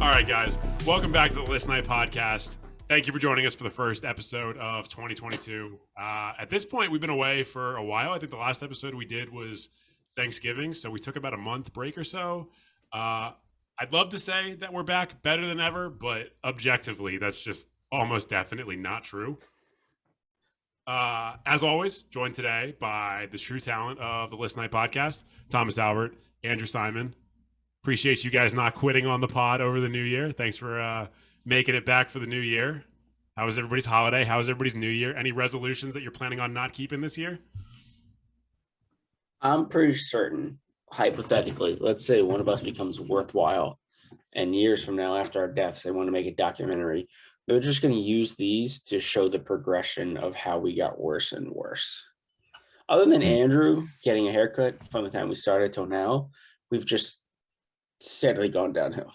All right, guys. Welcome back to the List Night Podcast. Thank you for joining us for the first episode of 2022. At this point, we've been away for a while. I think the last episode we did was Thanksgiving, so we took about a month break or so. I'd love to say that we're back better than ever, but objectively, that's just almost definitely not true. As always, joined today by the true talent of the List Night Podcast, Thomas Albert, Andrew Simon. Appreciate you guys not quitting on the pod over the new year. Thanks for making it back for the new year. How was everybody's holiday? How was everybody's new year? Any resolutions that you're planning on not keeping this year? I'm pretty certain, hypothetically, let's say one of us becomes worthwhile and years from now after our deaths, they want to make a documentary. They're just going to use these to show the progression of how we got worse and worse. Other than Andrew getting a haircut from the time we started till now, we've just steadily gone downhill.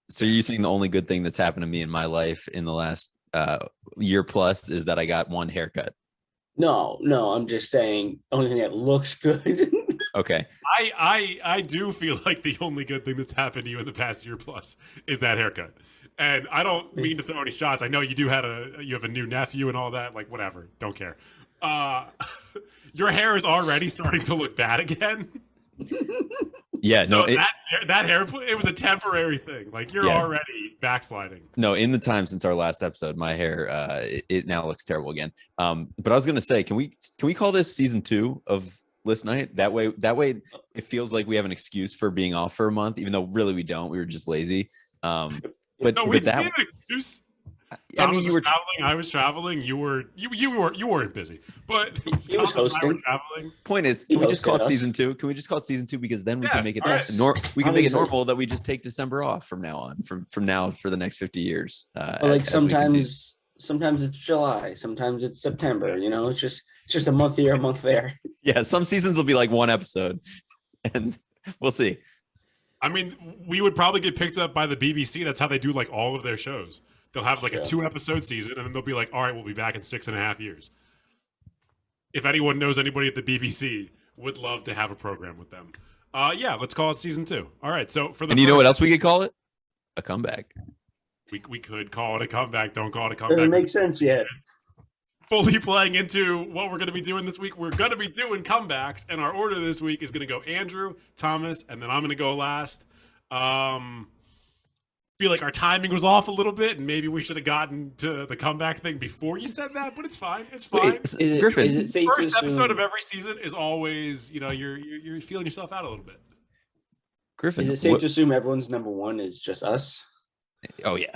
So you're saying the only good thing that's happened to me in my life in the last year plus is that I got one haircut? No, I'm just saying only thing that looks good. Okay. I do feel like the only good thing that's happened to you in the past year plus is that haircut. And I don't mean to throw any shots. I know you have a new nephew and all that. Like, whatever. Don't care. Your hair is already starting to look bad again. Yeah, so no, that hair, it was a temporary thing. Like, you're already backsliding. No, in the time since our last episode, my hair it now looks terrible again. But I was gonna say, can we call this season 2 of List Night? That way it feels like we have an excuse for being off for a month, even though really we don't. We were just lazy. But no, we have an excuse. I mean, you were traveling. I was traveling. You weren't busy, but he was hosting. Point is, can we just call it season 2? Can we just call it season 2 because then we can make it make it normal that we just take December off from now on, from now for the next 50 years. Like sometimes it's July, sometimes it's September. You know, it's just a month here, a month there. Yeah, some seasons will be like one episode, and we'll see. I mean, we would probably get picked up by the BBC. That's how they do like all of their shows. They'll have like a 2-episode season, and then they'll be like, all right, we'll be back in 6.5 years. If anyone knows anybody at the BBC, would love to have a program with them. Let's call it season 2. All right, so for the and you know what else we could call it? A comeback. We could call it a comeback. Don't call it a comeback. Doesn't make sense yet. Fully playing into what we're going to be doing this week. We're going to be doing comebacks, and our order this week is going to go Andrew, Thomas, and then I'm going to go last. Feel like our timing was off a little bit, and maybe we should have gotten to the comeback thing before you said that, but it's fine. It's fine. Wait, Griffin, is it safe First episode of every season is always, you're feeling yourself out a little bit. Griffin, is it safe to assume everyone's number one is just us? Oh yeah.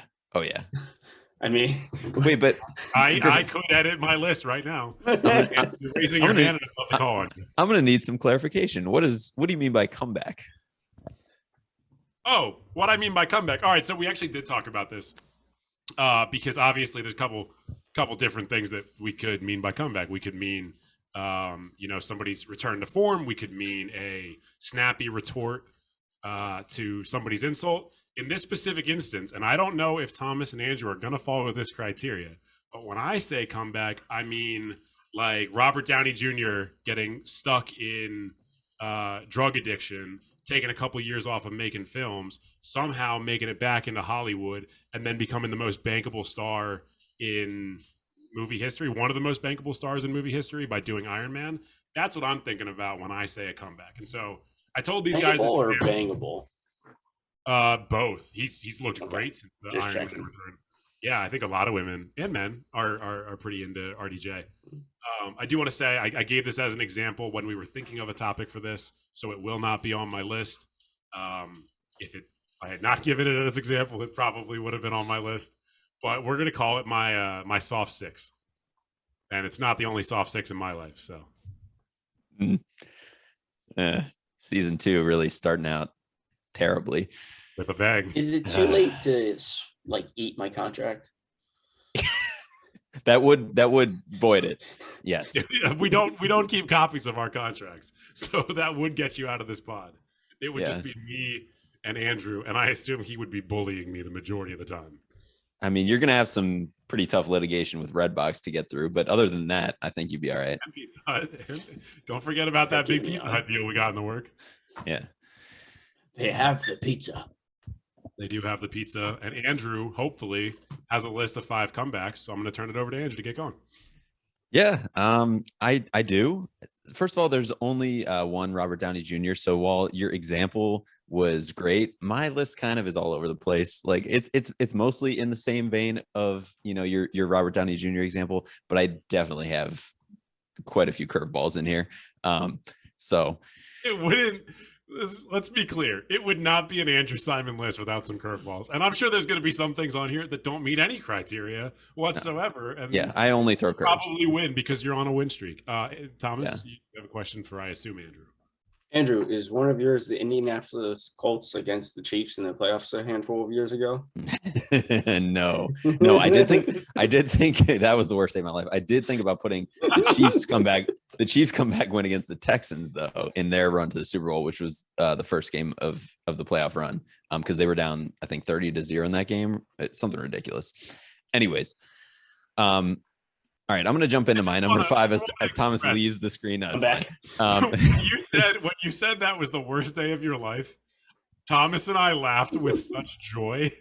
I mean, wait, but I could edit my list right now. You're raising your hand above the call. I'm going to need some clarification. What do you mean by comeback? Oh, what I mean by comeback. All right, so we actually did talk about this because obviously there's a couple different things that we could mean by comeback. We could mean, somebody's return to form. We could mean a snappy retort to somebody's insult. In this specific instance, and I don't know if Thomas and Andrew are going to follow this criteria, but when I say comeback, I mean like Robert Downey Jr. getting stuck in drug addiction, taking a couple years off of making films, somehow making it back into Hollywood, and then becoming the most bankable star in movie history, one of the most bankable stars in movie history by doing Iron Man. That's what I'm thinking about when I say a comeback. And so I told these guys... Bankable or bangable? Both. He's looked great since the Iron Man return. Yeah, I think a lot of women and men are pretty into RDJ. I do want to say I gave this as an example when we were thinking of a topic for this, so it will not be on my list. If I had not given it as an example, it probably would have been on my list. But we're gonna call it my soft 6, and it's not the only soft 6 in my life. So, season 2 really starting out terribly with a bang. Is it too late to eat my contract? That would void it. Yes. we don't keep copies of our contracts, so that would get you out of this pod. It would just be me and Andrew, and I assume he would be bullying me the majority of the time. I mean, you're gonna have some pretty tough litigation with Redbox to get through, but other than that, I think you'd be all right. Don't forget about that big Pizza Hut deal we got in the work. Yeah. They have the pizza. They do have the pizza, and Andrew hopefully has a list of 5 comebacks. So I'm going to turn it over to Andrew to get going. Yeah, I do. First of all, there's only one Robert Downey Jr. So while your example was great, my list kind of is all over the place. Like it's mostly in the same vein of your Robert Downey Jr. example, but I definitely have quite a few curveballs in here. So It wouldn't. Let's be clear. It would not be an Andrew Simon list without some curveballs. And I'm sure there's going to be some things on here that don't meet any criteria whatsoever. And yeah, I only throw curves. Probably win because you're on a win streak. Thomas, you have a question for, I assume, Andrew. Andrew, is one of yours the Indianapolis Colts against the Chiefs in the playoffs a handful of years ago? No, I did think that was the worst day of my life. I did think about putting the Chiefs comeback win against the Texans though in their run to the Super Bowl, which was the first game of the playoff run, because they were down, I think 30-0 in that game. It's something ridiculous. Anyways, all right, I'm going to jump into my number 5 as Thomas leaves the screen. No, it's fine. When you said that was the worst day of your life, Thomas and I laughed with such joy.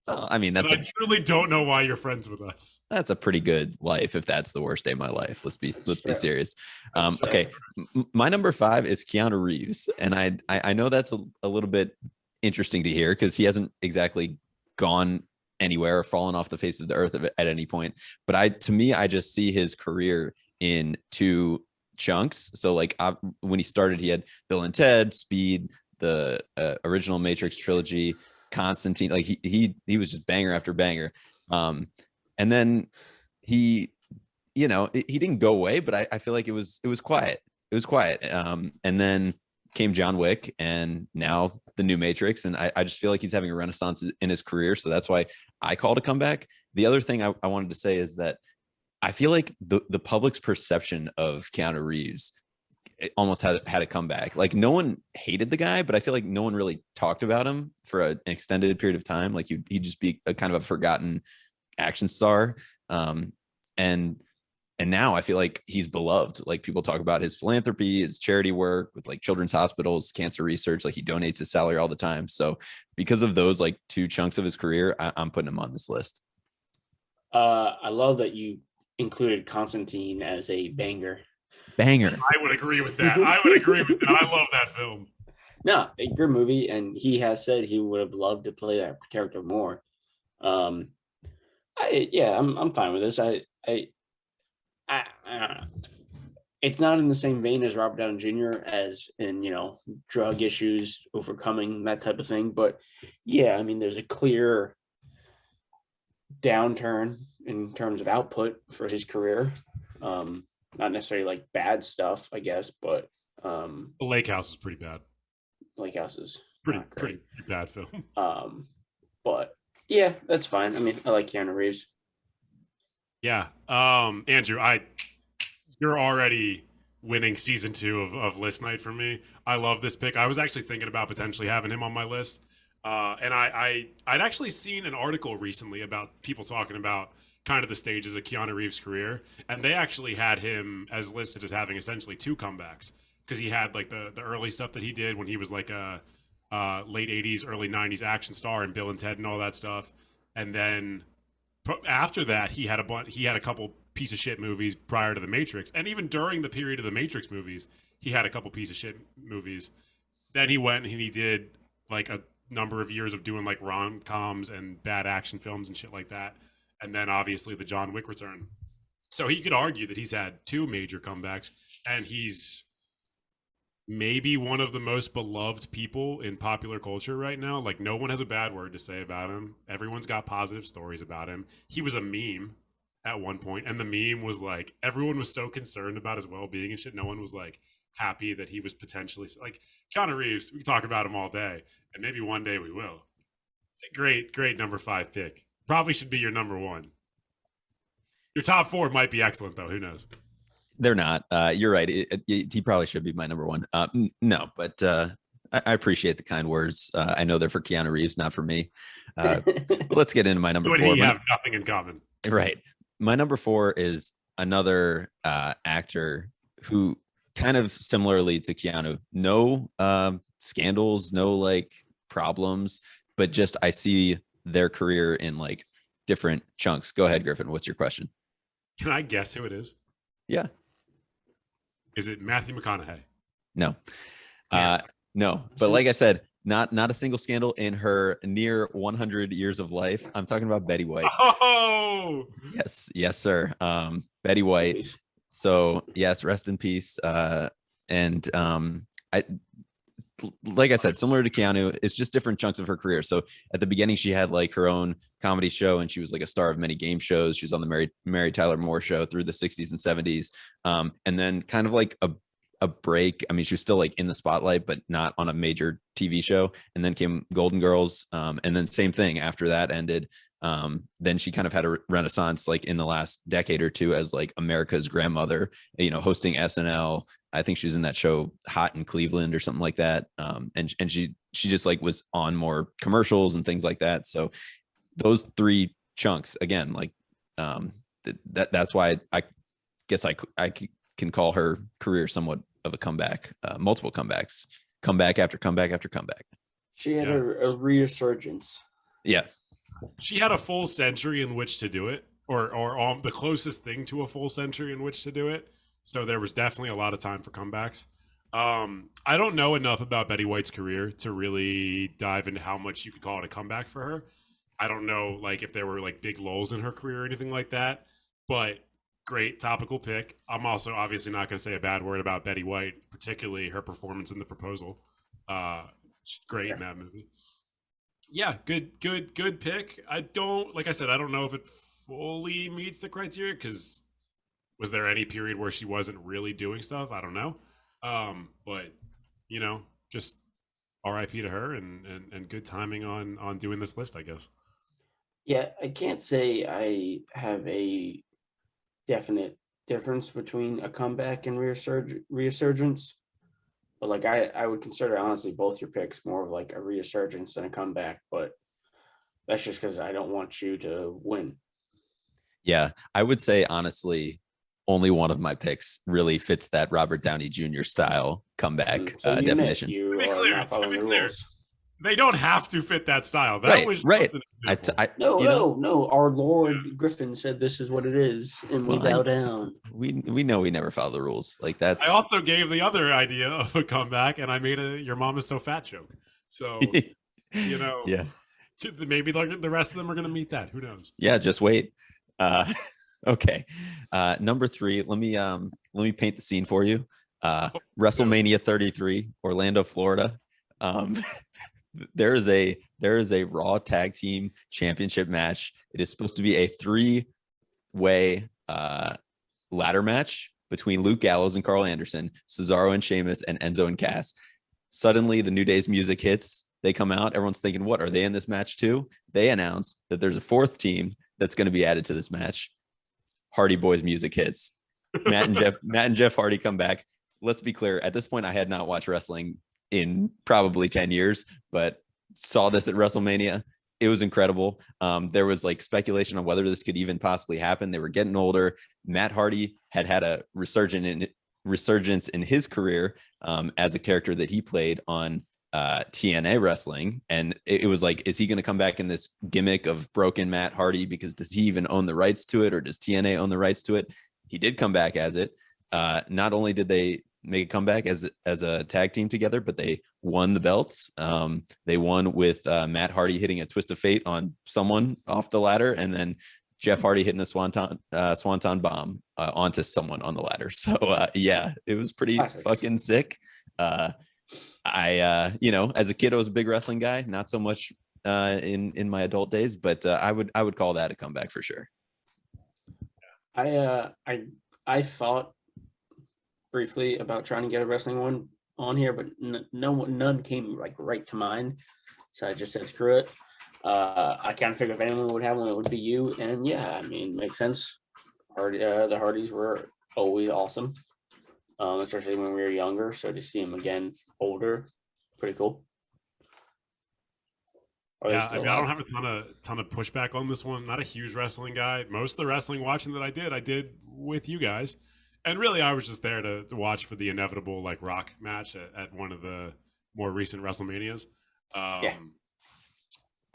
I mean, I truly don't know why you're friends with us. That's a pretty good life if that's the worst day of my life. Let's be serious. Okay, my number 5 is Keanu Reeves, and I know that's a little bit interesting to hear because he hasn't exactly gone anywhere or fallen off the face of the earth at any point. But to me, I just see his career in 2 chunks. So like when he started, he had Bill and Ted, Speed, the original Matrix trilogy, Constantine. Like he was just banger after banger. And then he didn't go away, but I feel like it was quiet. It was quiet. And then came John Wick, and now the new Matrix, and I just feel like he's having a renaissance in his career, so that's why I called a comeback. The other thing I wanted to say is that I feel like the public's perception of Keanu Reeves almost had a comeback. Like no one hated the guy, but I feel like no one really talked about him for an extended period of time. Like he'd just be a kind of a forgotten action star, and now I feel like he's beloved. Like people talk about his philanthropy, his charity work with like children's hospitals, cancer research. Like he donates his salary all the time. So because of those like 2 chunks of his career, I'm putting him on this list. I love that you included Constantine as a banger. Banger. I would agree with that. I love that film. No, a good movie, and he has said he would have loved to play that character more. I'm fine with this. It's not in the same vein as Robert Downey Jr. as in, drug issues, overcoming that type of thing. But yeah, I mean, there's a clear downturn in terms of output for his career. Not necessarily like bad stuff, I guess, but The Lake House is pretty bad. Lake House is pretty bad film. But yeah, that's fine. I mean, I like Keanu Reeves. Yeah. Andrew, you're already winning season 2 of List Night for me. I love this pick. I was actually thinking about potentially having him on my list. And I'd actually seen an article recently about people talking about kind of the stages of Keanu Reeves' career. And they actually had him as listed as having essentially 2 comebacks. Because he had like the early stuff that he did when he was like a late 80s, early 90s action star and Bill and Ted and all that stuff. And then after that, he had a couple piece of shit movies prior to the Matrix, and even during the period of the Matrix movies, he had a couple piece of shit movies. Then he went and he did like a number of years of doing like rom-coms and bad action films and shit like that, and then obviously the John Wick return. So he could argue that he's had 2 major comebacks, and he's maybe one of the most beloved people in popular culture right now. Like no one has a bad word to say about him. Everyone's got positive stories about him. He was a meme at one point, and the meme was like everyone was so concerned about his well-being and shit. No one was like happy that he was potentially like Keanu Reeves. We can talk about him all day, and maybe one day we will. Great number 5 pick. Probably should be your number 1. Your top 4 might be excellent though. Who knows? They're not. You're right. He probably should be my number 1. No, but I appreciate the kind words. I know they're for Keanu Reeves, not for me. But let's get into my number 4. We have nothing in common. Right. My number 4 is another actor who kind of similarly to Keanu, no scandals, no like problems, but just I see their career in like different chunks. Go ahead, Griffin. What's your question? Can I guess who it is? Yeah. Is it Matthew McConaughey? No. Damn. No. But like I said, not a single scandal in her near 100 years of life. I'm talking about Betty White. Oh, Yes, sir. Betty White. So yes, rest in peace. And I like I said, similar to Keanu, it's just different chunks of her career. So at the beginning, she had like her own comedy show, and she was like a star of many game shows. She was on the Mary Tyler Moore show through the 60s and 70s, and then kind of like a break. I mean, she was still like in the spotlight, but not on a major TV show. And then came Golden Girls, and then same thing after that ended. Then she kind of had a renaissance like in the last decade or two as like America's grandmother, hosting SNL. I think she was in that show Hot in Cleveland or something like that. And she just like was on more commercials and things like that. So those three chunks again, like that's why I guess I can call her career somewhat of a comeback, multiple comebacks, comeback after comeback after comeback. She had a resurgence. Yeah. She had a full century in which to do it, or the closest thing to a full century in which to do it. So there was definitely a lot of time for comebacks. I don't know enough about Betty White's career to really dive into how much you could call it a comeback for her. I don't know, like, if there were like big lulls in her career or anything like that, but great topical pick. I'm also obviously not going to say a bad word about Betty White, particularly her performance in The Proposal. She's great in that movie. Yeah, good pick. Like I said, I don't know if it fully meets the criteria, because was there any period where she wasn't really doing stuff? I don't know. But just RIP to her, and good timing on doing this list, I guess. Yeah, I can't say I have a definite difference between a comeback and resurgence. But like I would consider honestly both your picks more of like a resurgence than a comeback, but that's just because I don't want you to win. Yeah, I would say honestly, only one of my picks really fits that Robert Downey Jr. style comeback So you definition. you are not following the rules. They don't have to fit that style. That was right. No. Our Lord Griffin said this is what it is, and we bow down. We know we never follow the rules. Like that's. I also gave the other idea of a comeback, and I made a "Your mom is so fat" joke. So yeah. Maybe the rest of them are going to meet that. Who knows? Yeah, just wait. Okay. Number 3. Let me paint the scene for you. WrestleMania 33, Orlando, Florida. There is a Raw Tag Team Championship match. It is supposed to be a 3-way ladder match between Luke Gallows and Carl Anderson, Cesaro and Sheamus, and Enzo and Cass. Suddenly, the New Day's music hits. They come out. Everyone's thinking, what, are they in this match too? They announce that there's a 4th team that's going to be added to this match. Hardy Boys music hits. Matt and Jeff Hardy come back. Let's be clear. At this point, I had not watched wrestling in probably 10 years, but saw this at WrestleMania. It was incredible. There was like speculation on whether this could even possibly happen. They were getting older. Matt Hardy had a resurgence in his career as a character that he played on TNA wrestling. And it was like, is he going to come back in this gimmick of broken Matt Hardy? Because does he even own the rights to it, or does TNA own the rights to it? He did come back as it. Not only did they make a comeback as a tag team together, but they won the belts. They won with Matt Hardy hitting a twist of fate on someone off the ladder, and then Jeff Hardy hitting a swanton bomb onto someone on the ladder. So yeah, it was pretty fucking sick. I as a kid, I was a big wrestling guy, not so much in my adult days, but I would call that a comeback for sure. I thought briefly about trying to get a wrestling one on here, but none came like right to mind. So I just said screw it. I can't figure if anyone would have one, it would be you. And yeah, I mean, makes sense. The Hardys were always awesome, especially when we were younger. So to see them again older, pretty cool. Yeah, I mean, I don't have a ton of pushback on this one. Not a huge wrestling guy. Most of the wrestling watching that I did with you guys. And really, I was just there to watch for the inevitable like Rock match at one of the more recent WrestleManias.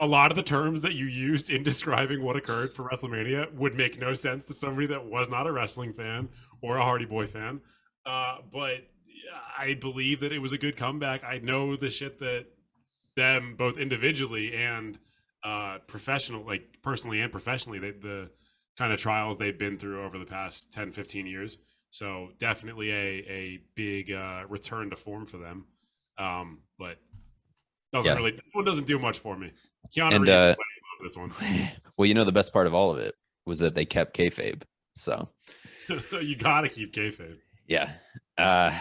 a lot of the terms that you used in describing what occurred for WrestleMania would make no sense to somebody that was not a wrestling fan or a Hardy Boy fan. But I believe that it was a good comeback. I know the shit that them both individually and professional, like personally and professionally, the kind of trials they've been through over the past 10, 15 years. So definitely a big return to form for them. But this one doesn't do much for me. Keanu Reeves is playing this one. Well, you know, the best part of all of it was that they kept kayfabe. So you gotta keep kayfabe. Yeah.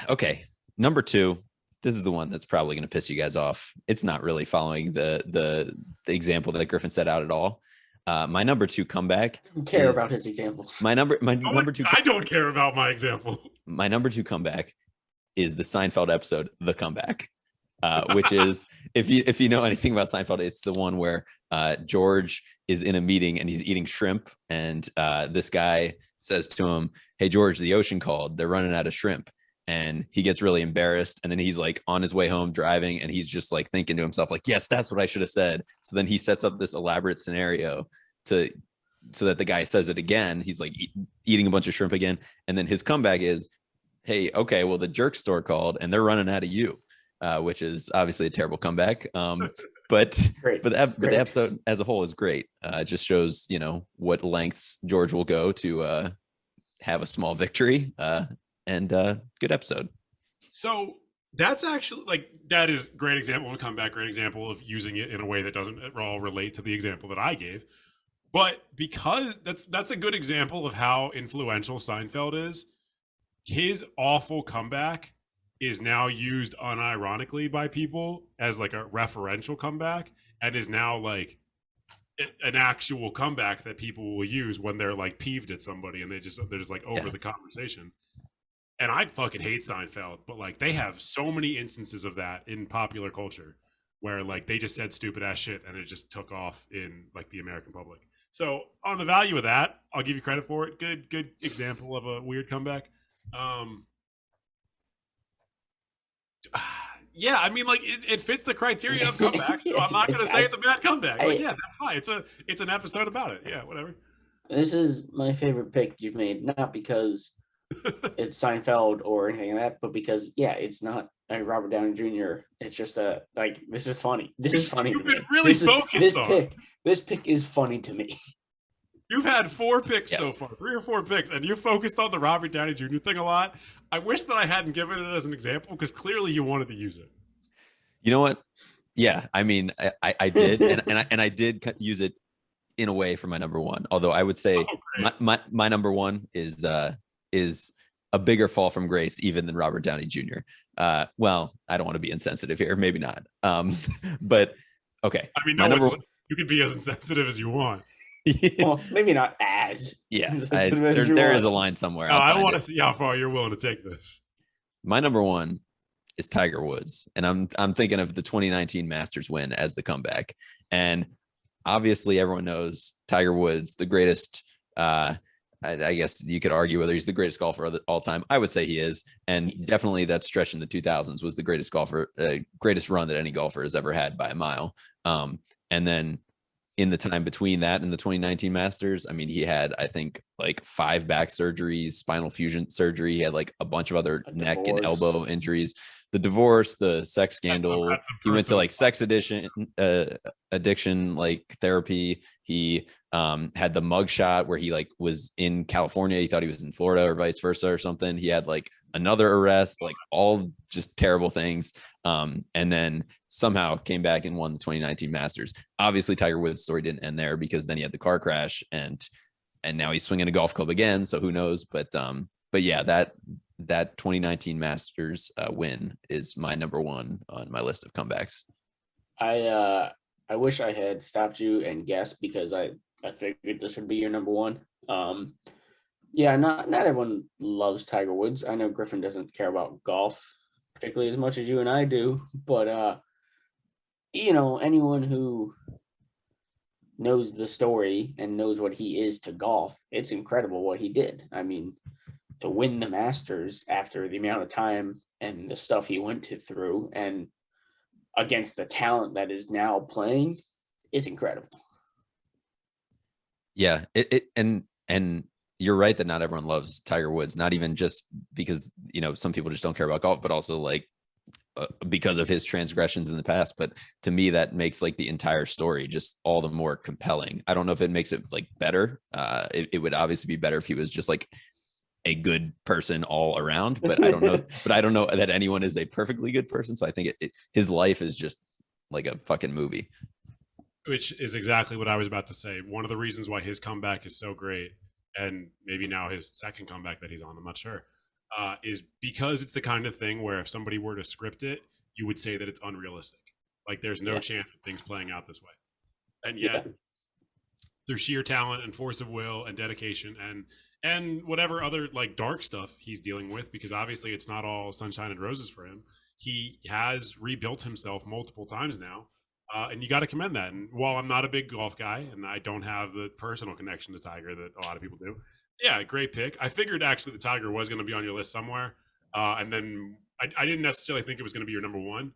Okay. Number 2. This is the one that's probably going to piss you guys off. It's not really following the example that Griffin set out at all. My number 2 comeback. I don't care about his examples. My number 2. I don't care about my example. My number 2 comeback is the Seinfeld episode, The Comeback, which is if you know anything about Seinfeld, it's the one where George is in a meeting and he's eating shrimp, and this guy says to him, "Hey George, the ocean called. They're running out of shrimp." And he gets really embarrassed, and then he's like on his way home driving, and he's just like thinking to himself, like, yes, that's what I should have said. So then he sets up this elaborate scenario so that the guy says it again. He's like eating a bunch of shrimp again, and then his comeback is, hey, okay, well, the jerk store called and they're running out of you, which is obviously a terrible comeback. But the episode as a whole is great. It just shows, you know, what lengths George will go to have a small victory. And good episode. So that's actually that is great example of a comeback, great example of using it in a way that doesn't at all relate to the example that I gave. But because that's a good example of how influential Seinfeld is, his awful comeback is now used unironically by people as like a referential comeback, and is now like an actual comeback that people will use when they're like peeved at somebody and they're just like over the conversation. And I fucking hate Seinfeld, but like they have so many instances of that in popular culture where like they just said stupid ass shit and it just took off in like the American public. So on the value of that, I'll give you credit for it. Good example of a weird comeback. Yeah, I mean, like it fits the criteria of comeback, so I'm not gonna say it's a bad comeback. Like, yeah, that's fine. It's an episode about it. Yeah, whatever. This is my favorite pick you've made, not because it's Seinfeld or anything like that, but because it's not a Robert Downey Jr. It's just this is funny. This is funny to me. Really focused on this pick is funny to me. You've had 4 picks so far, 3 or 4 picks, and you're focused on the Robert Downey Jr. thing a lot. I wish that I hadn't given it as an example because clearly you wanted to use it. You know what? Yeah, I mean, I did, and I did use it in a way for my number 1. Although I would say my number 1 is a bigger fall from grace even than Robert Downey Jr. Well, I don't want to be insensitive here, maybe not. But okay. I mean, no, you can be as insensitive as you want. Well, maybe not as. Yeah, there is a line somewhere. I want to see how far you're willing to take this. My number 1 is Tiger Woods, and I'm thinking of the 2019 Masters win as the comeback. And obviously, everyone knows Tiger Woods, the greatest. I guess you could argue whether he's the greatest golfer of all time. I would say he is, and definitely that stretch in the 2000s was the greatest greatest run that any golfer has ever had by a mile. And then in the time between that and the 2019 Masters, I mean, he had, I think, like 5 back surgeries, spinal fusion surgery. He had like a bunch of other neck and elbow injuries. The divorce, the sex scandal. He went to like sex addiction like therapy. He had the mug shot where he like was in California. He thought he was in Florida or vice versa or something. He had like another arrest, like all just terrible things. And then somehow came back and won the 2019 Masters. Obviously, Tiger Woods' story didn't end there because then he had the car crash and now he's swinging a golf club again. So who knows? But yeah, that 2019 Masters win is my number 1 on my list of comebacks. I wish I had stopped you and guessed because I figured this would be your number 1. Yeah, not everyone loves Tiger Woods. I know Griffin doesn't care about golf particularly as much as you and I do, but you know, anyone who knows the story and knows what he is to golf, it's incredible what he did. I mean, to win the Masters after the amount of time and the stuff he went through and against the talent that is now playing it's incredible. Yeah, and you're right that not everyone loves Tiger Woods, not even just because, some people just don't care about golf, but also like because of his transgressions in the past. But to me, that makes like the entire story just all the more compelling. I don't know if it makes it like better. It would obviously be better if he was just like a good person all around, but I don't know. But I don't know that anyone is a perfectly good person. So I think his life is just like a fucking movie. Which is exactly what I was about to say. One of the reasons why his comeback is so great, and maybe now his second comeback that he's on, I'm not sure, is because it's the kind of thing where if somebody were to script it, you would say that it's unrealistic. Like there's no chance of things playing out this way. And yet, through sheer talent and force of will and dedication and whatever other like dark stuff he's dealing with, because obviously it's not all sunshine and roses for him, he has rebuilt himself multiple times now. And you got to commend that. And while I'm not a big golf guy and I don't have the personal connection to Tiger that a lot of people do, yeah, great pick. I figured actually the Tiger was going to be on your list somewhere. And then I didn't necessarily think it was going to be your number one.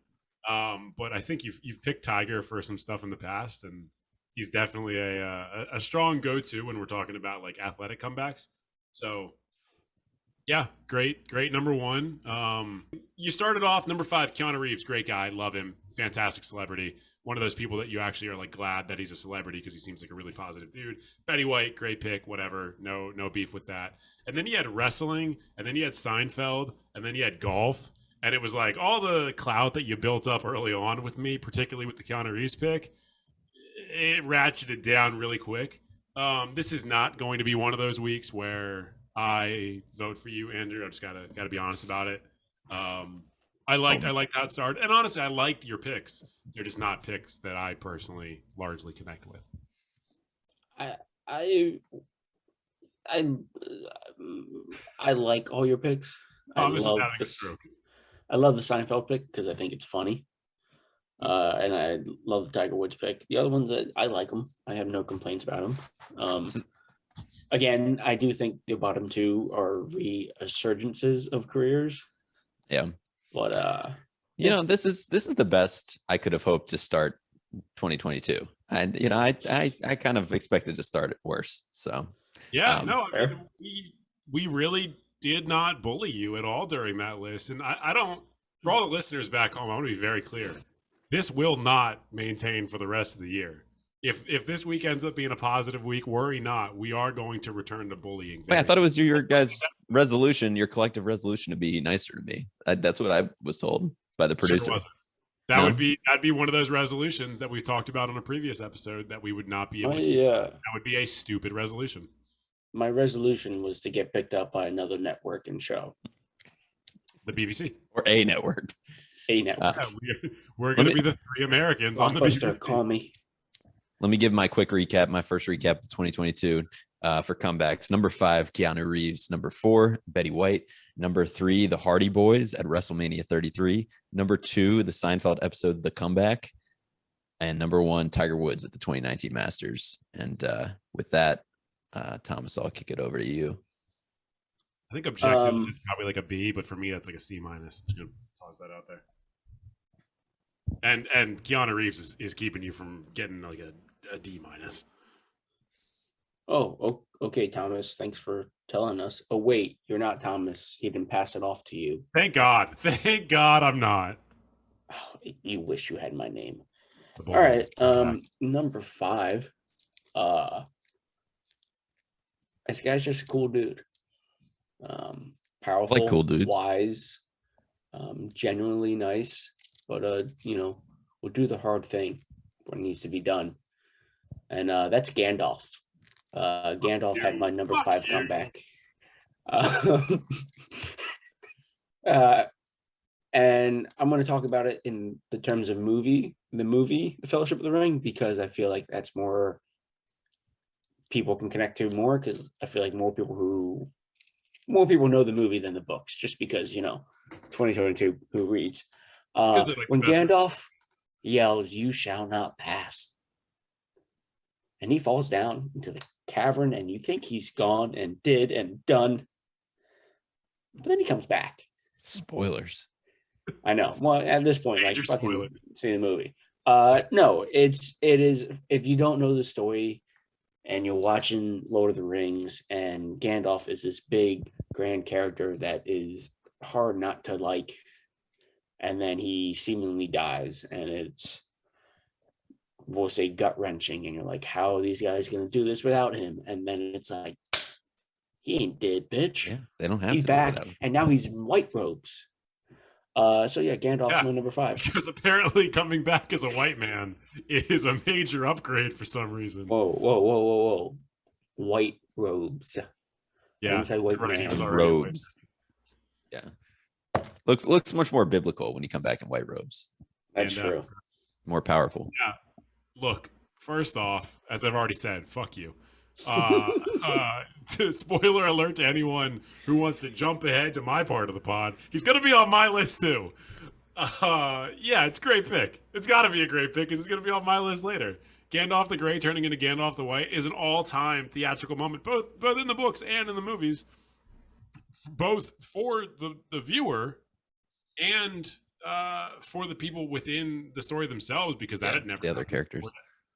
But I think you've picked Tiger for some stuff in the past, and he's definitely a strong go-to when we're talking about like athletic comebacks. So yeah, great number one. You started off number 5, Keanu Reeves, great guy, love him, fantastic celebrity. One of those people that you actually are like glad that he's a celebrity because he seems like a really positive dude. Betty White, great pick, whatever, no beef with that. And then he had wrestling, and then he had Seinfeld, and then he had golf, and it was like all the clout that you built up early on with me, particularly with the Keanu Reeves pick, it ratcheted down really quick. This is not going to be one of those weeks where I vote for you, Andrew. I just gotta be honest about it. I liked how it started, and honestly, I liked your picks. They're just not picks that I personally largely connect with. I like all your picks. I love the Seinfeld pick because I think it's funny. And I love the Tiger Woods pick. The other ones, I like them. I have no complaints about them. Again, I do think the bottom two are resurgences of careers. Yeah. But this is the best I could have hoped to start 2022. And I kind of expected to start it worse. So yeah, no, I mean, we really did not bully you at all during that list. And I don't, for all the listeners back home, I want to be very clear. This will not maintain for the rest of the year. If this week ends up being a positive week, worry not. We are going to return to bullying. Wait, I thought it was your guys' resolution, your collective resolution to be nicer to me. That's what I was told by the producer. Sure that'd be one of those resolutions that we talked about on a previous episode that we would not be able to keep. That would be a stupid resolution. My resolution was to get picked up by another network and show. The BBC. Or a network. A network. We're going to be the 3 Americans on the BBC. Call me. Let me give my quick recap, my first recap of 2022 for comebacks. Number 5, Keanu Reeves. Number 4, Betty White. Number 3, the Hardy Boys at WrestleMania 33. Number 2, the Seinfeld episode, The Comeback. And number 1, Tiger Woods at the 2019 Masters. And with that, Thomas, I'll kick it over to you. I think objectively it's probably like a B, but for me, that's like a C-. I'm just going to toss that out there. And Keanu Reeves is keeping you from getting like a D-. Oh, okay, Thomas. Thanks for telling us. Oh, wait, you're not Thomas. He didn't pass it off to you. Thank God. Thank God I'm not. Oh, you wish you had my name. All right. Number 5. This guy's just a cool dude. Powerful, like cool dudes. Wise, genuinely nice, but will do the hard thing when it needs to be done. And that's Gandalf. Gandalf had my number 5 comeback. And I'm going to talk about it in the terms of the movie, The Fellowship of the Ring, because I feel like that's more people can connect to more, because I feel like more people know the movie than the books, just because 2022 who reads. When Gandalf yells, "You shall not pass," and he falls down into the cavern, and you think he's gone and did and done, but then he comes back. Spoilers. I know. Well, at this point, like, fucking see the movie. No, it is. If you don't know the story, and you're watching Lord of the Rings, and Gandalf is this big, grand character that is hard not to like, and then he seemingly dies, and it's, we'll say, gut wrenching, and you're like, how are these guys gonna do this without him? And then it's like, he ain't dead, bitch. Yeah, they don't have He's to do it back, without him. and now he's in white robes. So yeah, Gandalf's Yeah. my number 5. Because apparently coming back as a white man is a major upgrade for some reason. Whoa. White robes. I Yeah. didn't say white Christ, man. it's already a white Robes. Yeah. Looks much more biblical when you come back in white robes. That's And, true. More powerful. Look, first off, as I've already said, fuck you. Spoiler alert to anyone who wants to jump ahead to my part of the pod. He's going to be on my list too. Yeah, it's a great pick. It's got to be a great pick because it's going to be on my list later. Gandalf the Grey turning into Gandalf the White is an all-time theatrical moment, both in the books and in the movies, both for the viewer and for the people within the story themselves, because that had never the other happened characters. before.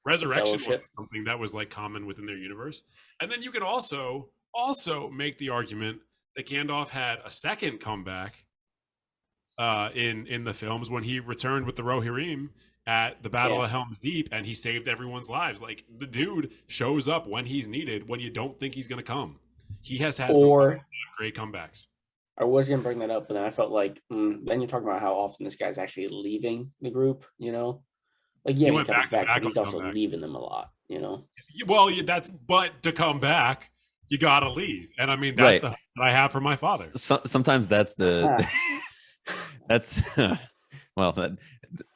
Resurrection was Fellowship. something that was like common within their universe. And then you could also make the argument that Gandalf had a second comeback in the films when he returned with the Rohirrim at the Battle of Helm's Deep, and he saved everyone's lives. Like, the dude shows up when he's needed, when you don't think he's going to come. He has had some great comebacks. I was going to bring that up, but then I felt like, then you're talking about how often this guy's actually leaving the group, you know? Like, yeah, he went comes back, back but he's on also comeback. leaving them a lot, you know? Well, but to come back, you got to leave. And I mean, that's Right. the hope that I have for my father. Sometimes that's the that's well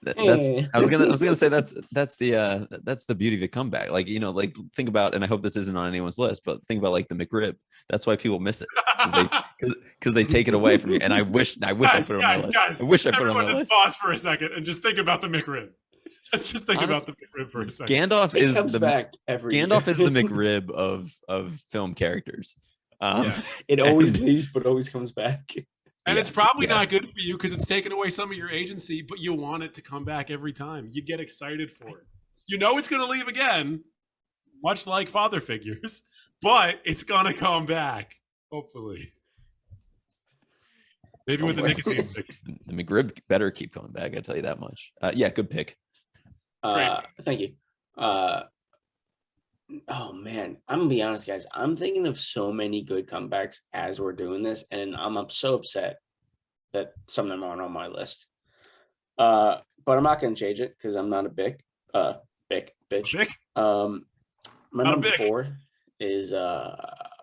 that's I was gonna say that's the beauty of the comeback. Like, you know, like, think about, and I hope this isn't on anyone's list, but think about like the McRib. That's why people miss it, because they take it away from you. And I wish I put it on my list. Guys, I wish I put it on my everyone list. just pause for a second and just think about the McRib. Let's just think about the McRib for a second. Gandalf He is comes the back every Gandalf year. is the McRib of film characters. It always and- leaves, but always comes back. And Yeah, it's probably yeah. not good for you because it's taken away some of your agency, but you want it to come back every time. You get excited for it. You know it's going to leave again, much like father figures, but it's going to come back, hopefully. Maybe with the nicotine stick. The McRib better keep coming back. I tell you that much. Yeah, good pick. Thank you. Oh man, I'm gonna be honest, guys. I'm thinking of so many good comebacks as we're doing this, and I'm so upset that some of them aren't on my list. But I'm not gonna change it because I'm not a bitch. Vic? My Not a number bic. 4 is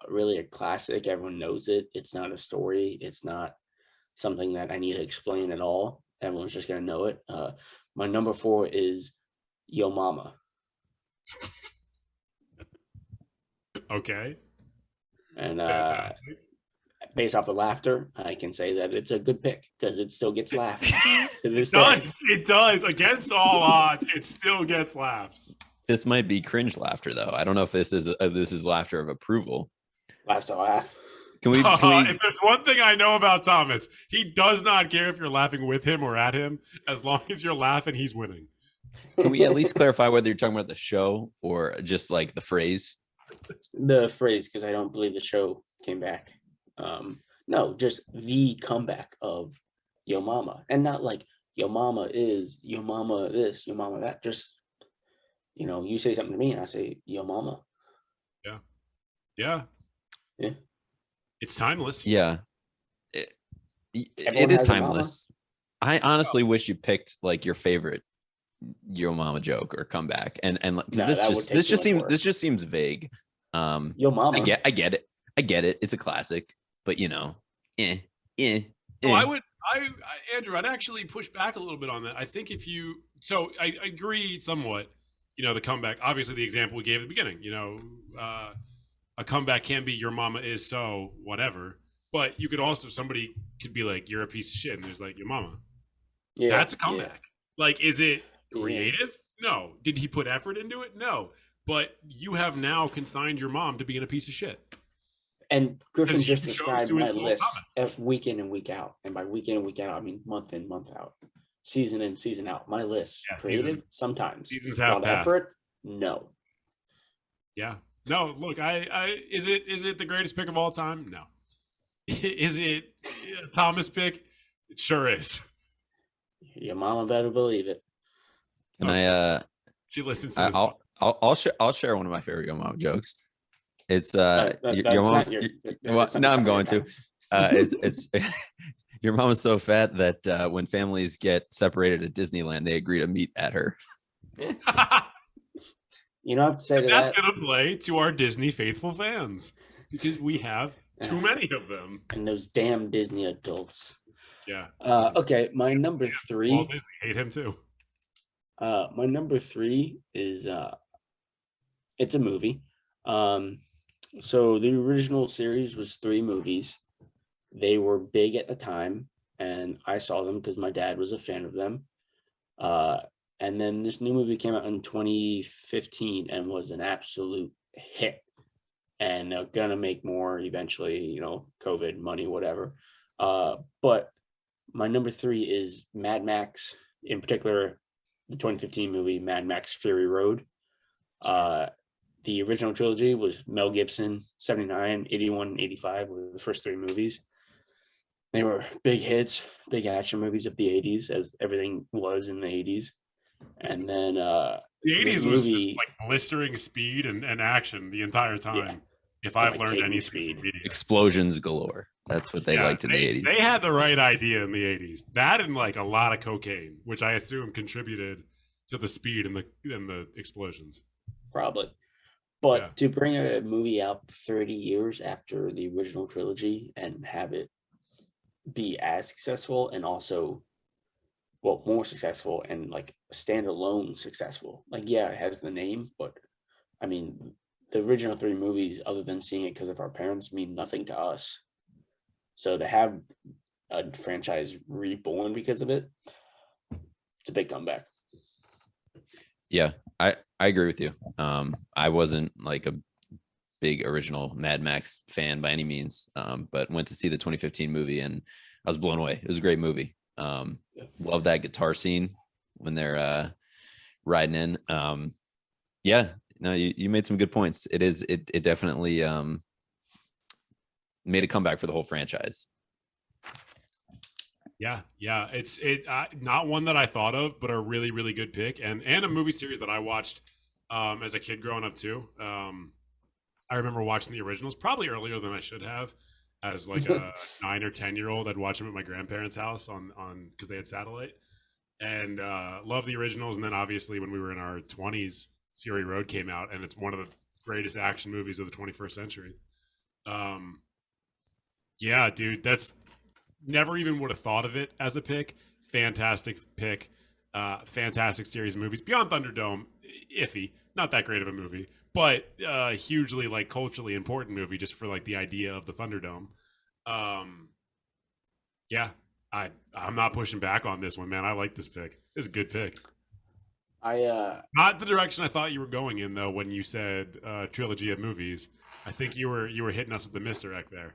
really a classic. Everyone knows it. It's not a story. It's not something that I need to explain at all. Everyone's just gonna know it. My number 4 is Yo Mama. Okay. And Fantastic. based off the laughter, I can say that it's a good pick because it still gets laughed to this It does. day. It does. Against all odds, it still gets laughs. This might be cringe laughter, though. I don't know if this is laughter of approval. Laughs to laugh. Can we? If there's one thing I know about Thomas, he does not care if you're laughing with him or at him. As long as you're laughing, he's winning. Can we at least clarify whether you're talking about the show or just like the phrase? The phrase, because I don't believe the show came back. No, just the comeback of Yo Mama, and not like Yo Mama is Yo Mama this, Yo Mama that. Just, you know, you say something to me and I say Yo Mama. Yeah. Yeah. It's timeless. Yeah, it Everyone is has a mama. timeless. I honestly wish you picked like your favorite Yo Mama joke or comeback, and like, 'cause No, this that would just take this too just much seems work. this just seems vague. Yo Mama. I get it. It's a classic, but you know, Andrew, I'd actually push back a little bit on that. I think I agree somewhat, you know, the comeback, obviously the example we gave at the beginning, you know, a comeback can be your mama is so whatever, but you could also, somebody could be like, you're a piece of shit. And there's like, your mama, Yeah, that's a yeah. comeback. Like, is it Yeah. creative? No. Did he put effort into it? No. But you have now consigned your mom to being a piece of shit. And Griffin Because just you chose described to my include list comments. week in and week out. And by week in and week out, I mean month in, month out. season in, season out. My list Yeah, creative sometimes. seasons A have lot of passed. effort. No. Yeah. No, look, is it the greatest pick of all time? No. Is it a Thomas pick? It sure is. Your mama better believe it. Can Okay. She listens to this. I'll share one of my favorite Yo Mama jokes. It's That's your mom. not your. Well, that's not now the I'm going to. time. It's your mom is so fat that when families get separated at Disneyland, they agree to meet at her. You don't have to say to That's that. gonna play to our Disney faithful fans because we have too many of them. And those damn Disney adults. Yeah. Okay, my number Walt three. Disney hate him too. My number three is it's a movie. So the original series was 3 movies. They were big at the time, and I saw them because my dad was a fan of them. And then this new movie came out in 2015 and was an absolute hit. And they're gonna make more eventually, COVID, money, whatever. But my number 3 is Mad Max, in particular, the 2015 movie Mad Max Fury Road. The original trilogy was Mel Gibson, 79, 81, and 85 were the first 3 movies. They were big hits, big action movies of the 80s, as everything was in the 80s. And then the 80s was just like blistering speed and action the entire time. Yeah. If I've Like learned taking anything speed. from media. Explosions galore. That's what they liked in the 80s. They had the right idea in the 80s. That and like a lot of cocaine, which I assume contributed to the speed and the explosions. Probably. But to bring a movie out 30 years after the original trilogy and have it be as successful and also, well, more successful and like standalone successful. Like, yeah, it has the name, but I mean, the original 3 movies, other than seeing it because of our parents, mean nothing to us. So to have a franchise reborn because of it, it's a big comeback. Yeah, I agree with you. I wasn't like a big original Mad Max fan by any means, but went to see the 2015 movie and I was blown away. It was a great movie. Love that guitar scene when they're riding in. Yeah, no, you made some good points. It definitely made a comeback for the whole franchise. Yeah, it's not one that I thought of, but a really, really good pick, and a movie series that I watched as a kid growing up too. I remember watching the originals probably earlier than I should have, as like a 9 or 10-year-old. I'd watch them at my grandparents' house on because they had satellite, and loved the originals. And then obviously when we were in our 20s, Fury Road came out, and it's one of the greatest action movies of the 21st century. Yeah, dude, that's. Never even would have thought of it as a pick. Fantastic pick. Fantastic series of movies. Beyond Thunderdome, iffy. Not that great of a movie, but hugely like culturally important movie just for like the idea of the Thunderdome. Yeah, I'm not pushing back on this one, man. I like this pick. It's a good pick. Not the direction I thought you were going in though when you said trilogy of movies. I think you were hitting us with the misdirect there.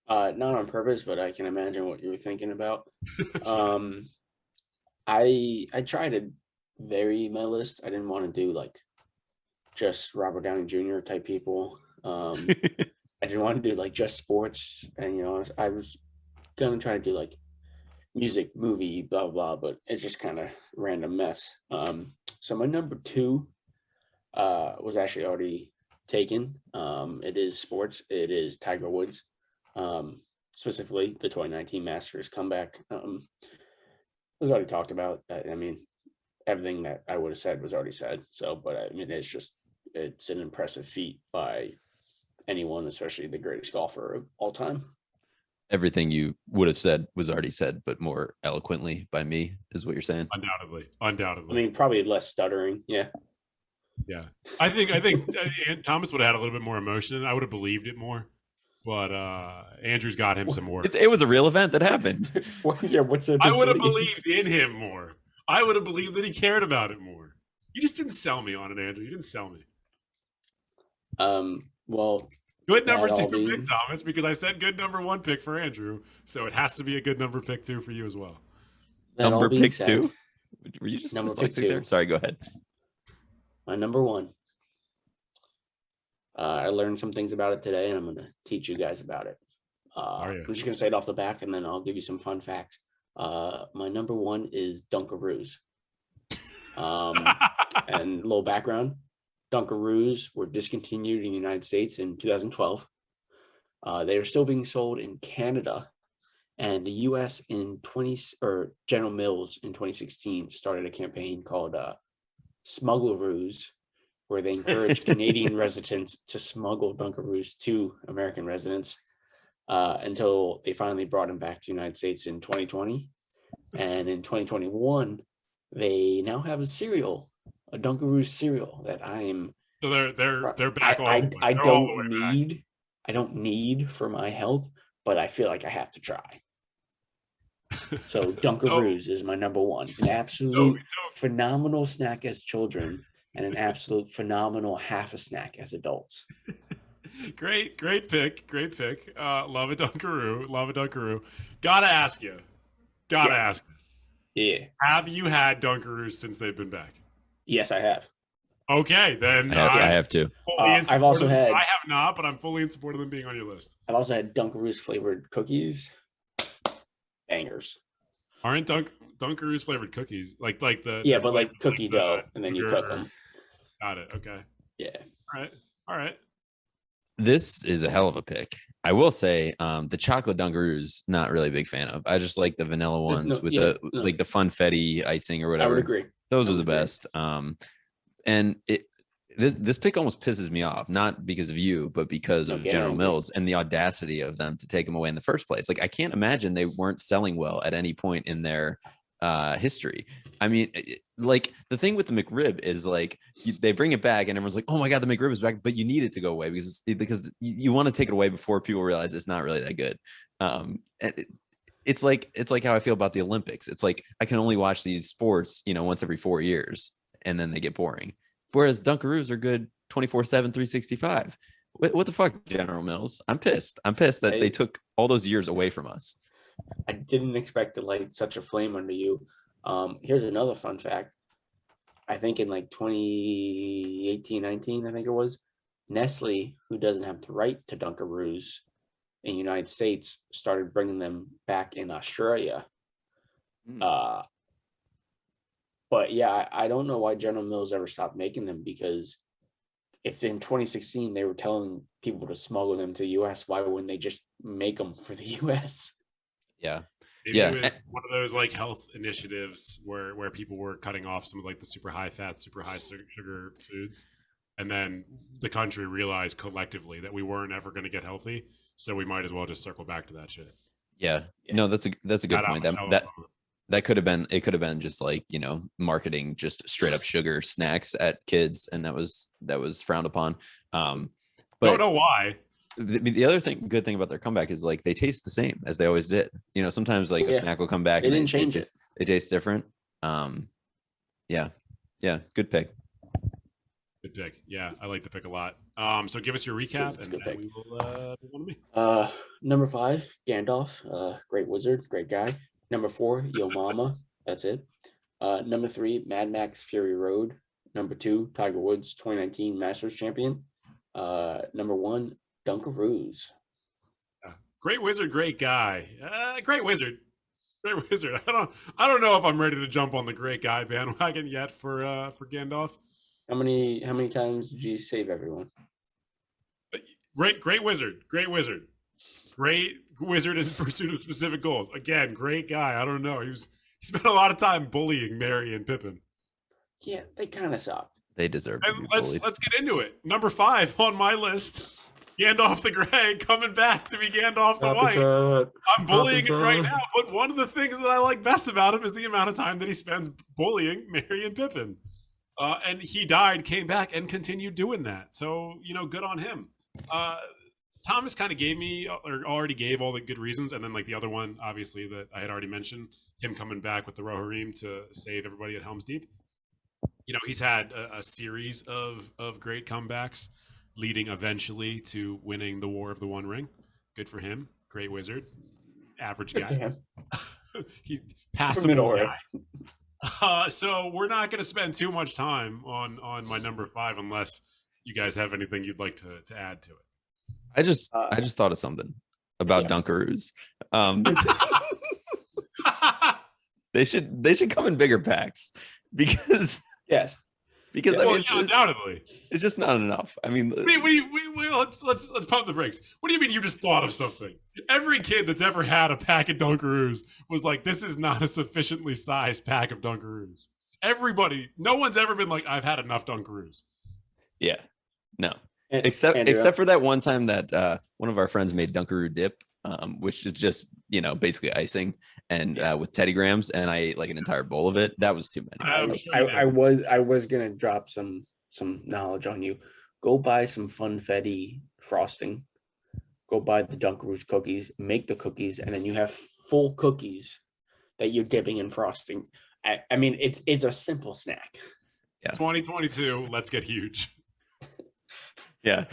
Not on purpose, but I can imagine what you were thinking about. I tried to vary my list. I didn't want to do like just Robert Downey Jr. type people. I didn't want to do like just sports, and I was gonna try to do like music, movie, blah blah, but it's just kind of random mess. So my number 2 was actually already taken. It is sports. It is Tiger Woods. Specifically the 2019 Masters comeback. It was already talked about. I mean, everything that I would have said was already said. So, but I mean, it's an impressive feat by anyone, especially the greatest golfer of all time. Everything you would have said was already said, but more eloquently by me, is what you're saying. Undoubtedly. I mean, probably less stuttering. Yeah. I think Thomas would have had a little bit more emotion. I would have believed it more. But Andrew's got him some work. It was a real event that happened. What's it? I would have believed in him more. I would have believed that he cared about it more. You just didn't sell me on it, Andrew. You didn't sell me. Well, good number 2 pick, Thomas, because I said good number 1 pick for Andrew, so it has to be a good number pick 2 for you as well. That all Number being pick said, 2. Were you just Number pick dyslexic there? 2. Sorry, go ahead. my number 1. I learned some things about it today, and I'm going to teach you guys about it. I'm just going to say it off the back, and then I'll give you some fun facts. My number 1 is Dunkaroos. And a little background. Dunkaroos were discontinued in the United States in 2012. They are still being sold in Canada, and the U.S. General Mills in 2016 started a campaign called Smuggleroos, where they encourage Canadian residents to smuggle Dunkaroos to American residents until they finally brought them back to the United States in 2020. And in 2021, they now have a cereal, a Dunkaroos cereal that I am. So they're back all the way. I They're all the way back. I don't need for my health, but I feel like I have to try. So Dunkaroos is my number 1. An absolute phenomenal snack as children, and an absolute phenomenal half a snack as adults. Great pick. Love a Dunkaroo. Gotta ask you. Yeah. Have you had Dunkaroos since they've been back? Yes, I have. Okay, then I have to. I've also had. I have not, but I'm fully in support of them being on your list. I've also had Dunkaroos flavored cookies. Bangers. Aren't Dunkaroos flavored cookies like the but like cookie dough, and then you cook them. Got it. Okay. Yeah. All right. This is a hell of a pick. I will say, the chocolate Dunkaroos, not really a big fan of. I just like the vanilla ones with the funfetti icing or whatever. I would agree. Those are the best. And this pick almost pisses me off, not because of you, but because of General Mills and the audacity of them to take them away in the first place. Like, I can't imagine they weren't selling well at any point in their history. I mean, like, the thing with the McRib is, like, they bring it back and everyone's like, oh my god, the McRib is back, but you need it to go away because you want to take it away before people realize it's not really that good. It's like how I feel about the Olympics. It's like I can only watch these sports once every 4 years, and then they get boring. Whereas Dunkaroos are good 24/7, 365. What the fuck, General Mills? I'm pissed that they took all those years away from us. I didn't expect to light such a flame under you. Here's another fun fact. I think in like 2018-19, I think it was, Nestle, who doesn't have the right to Dunkaroos in the United States, started bringing them back in Australia. But yeah, I don't know why General Mills ever stopped making them, because if in 2016 they were telling people to smuggle them to the US, why wouldn't they just make them for the US? Yeah. Maybe it was one of those like health initiatives where people were cutting off some of like the super high fat, super high sugar foods. And then the country realized collectively that we weren't ever going to get healthy. So we might as well just circle back to that shit. Yeah. No, that's a good point. That could have been just like, marketing just straight up sugar snacks at kids, and that was frowned upon. But don't know why. The other good thing about their comeback is, like, they taste the same as they always did. Sometimes like a snack will come back and didn't change it. It tastes different. Yeah. Good pick. Good pick. Yeah, I like the pick a lot. So give us your recap, and then we will move on to me. Number 5, Gandalf, great wizard, great guy. Number 4, Yo Mama. That's it. Number 3, Mad Max Fury Road. Number 2, Tiger Woods 2019 Masters champion. Number 1, Dunkaroos. Great wizard, great guy. Great wizard. I don't know if I'm ready to jump on the great guy bandwagon yet for Gandalf. How many times did you save everyone? Great wizard. Great wizard in pursuit of specific goals. Again, great guy. I don't know. He spent a lot of time bullying Merry and Pippin. Yeah, they kind of suck. They deserve to be bullied. Let's get into it. Number 5 on my list, Gandalf the Grey, coming back to be Gandalf the White. I'm bullying him right now, but one of the things that I like best about him is the amount of time that he spends bullying Merry and Pippin. And he died, came back, and continued doing that. So, good on him. Thomas kind of already gave all the good reasons, and then like the other one, obviously, that I had already mentioned, him coming back with the Rohirrim to save everybody at Helm's Deep. He's had a series of great comebacks, leading eventually to winning the War of the One Ring. Good for him. Great wizard. Average guy. He's From passable Middle guy. Earth. So we're not going to spend too much time on my number 5 unless you guys have anything you'd like to add to it. I just thought of something about Yeah. Dunkaroos. They should come in bigger packs because Yes. because Yeah, I Well, mean yeah, undoubtedly. it's just not enough. I mean, Let's pump the brakes. What do you mean you just thought of something? Every kid that's ever had a pack of Dunkaroos was like, this is not a sufficiently sized pack of Dunkaroos. Everybody, no one's ever been like, I've had enough Dunkaroos. yeah, no. And- Except Andrew, for that one time that one of our friends made Dunkaroo dip, which is just basically icing and with Teddy Grahams, and I ate like an entire bowl of it. That was too many. I'm sure you I was gonna drop some knowledge on you. Go buy some funfetti frosting. Go buy the Dunkaroos cookies. Make the cookies, and then you have full cookies that you're dipping in frosting. I mean, it's a simple snack. 2022, let's get huge. Yeah.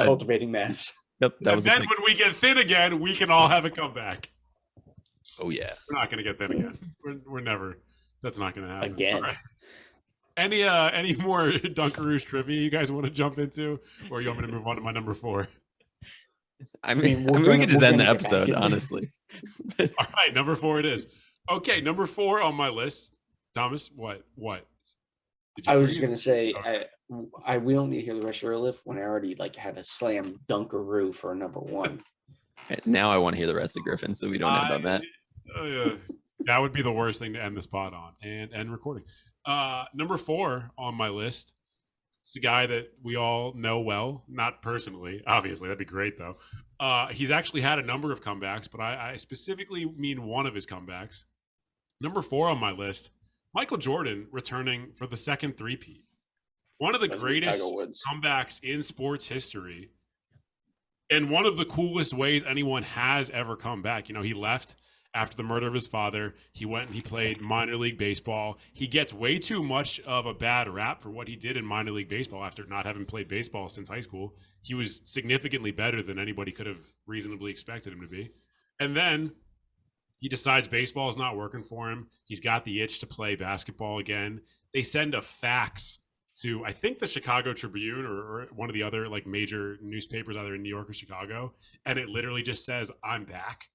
Cultivating mass. Yep. That And was then when we get thin again, we can all have a comeback. oh yeah. We're not going to get thin again. We're never. That's not going to happen. Again. All right. Any more Dunkaroos trivia you guys want to jump into, or you want me to move on to my number 4? I mean, we could just end the episode, honestly. All right, number 4 it is. Okay, number 4 on my list. Thomas, what? Did you I was just forget? gonna say, Okay. we don't need to hear the rest of your list when I already had a slam Dunkaroo for number 1. Now I want to hear the rest of Griffin, so we don't end on that. That would be the worst thing to end this pod on and end recording. Number 4 on my list. It's a guy that we all know well, not personally. Obviously, that'd be great though. He's actually had a number of comebacks, but I specifically mean one of his comebacks. Number 4 on my list, Michael Jordan returning for the second three-peat. One of the greatest comebacks in sports history, and one of the coolest ways anyone has ever come back. He left after the murder of his father. He went and he played minor league baseball. He gets way too much of a bad rap for what he did in minor league baseball after not having played baseball since high school. He was significantly better than anybody could have reasonably expected him to be. And then he decides baseball is not working for him. He's got the itch to play basketball again. They send a fax to, I think, the Chicago Tribune or one of the other major newspapers, either in New York or Chicago. And it literally just says, "I'm back."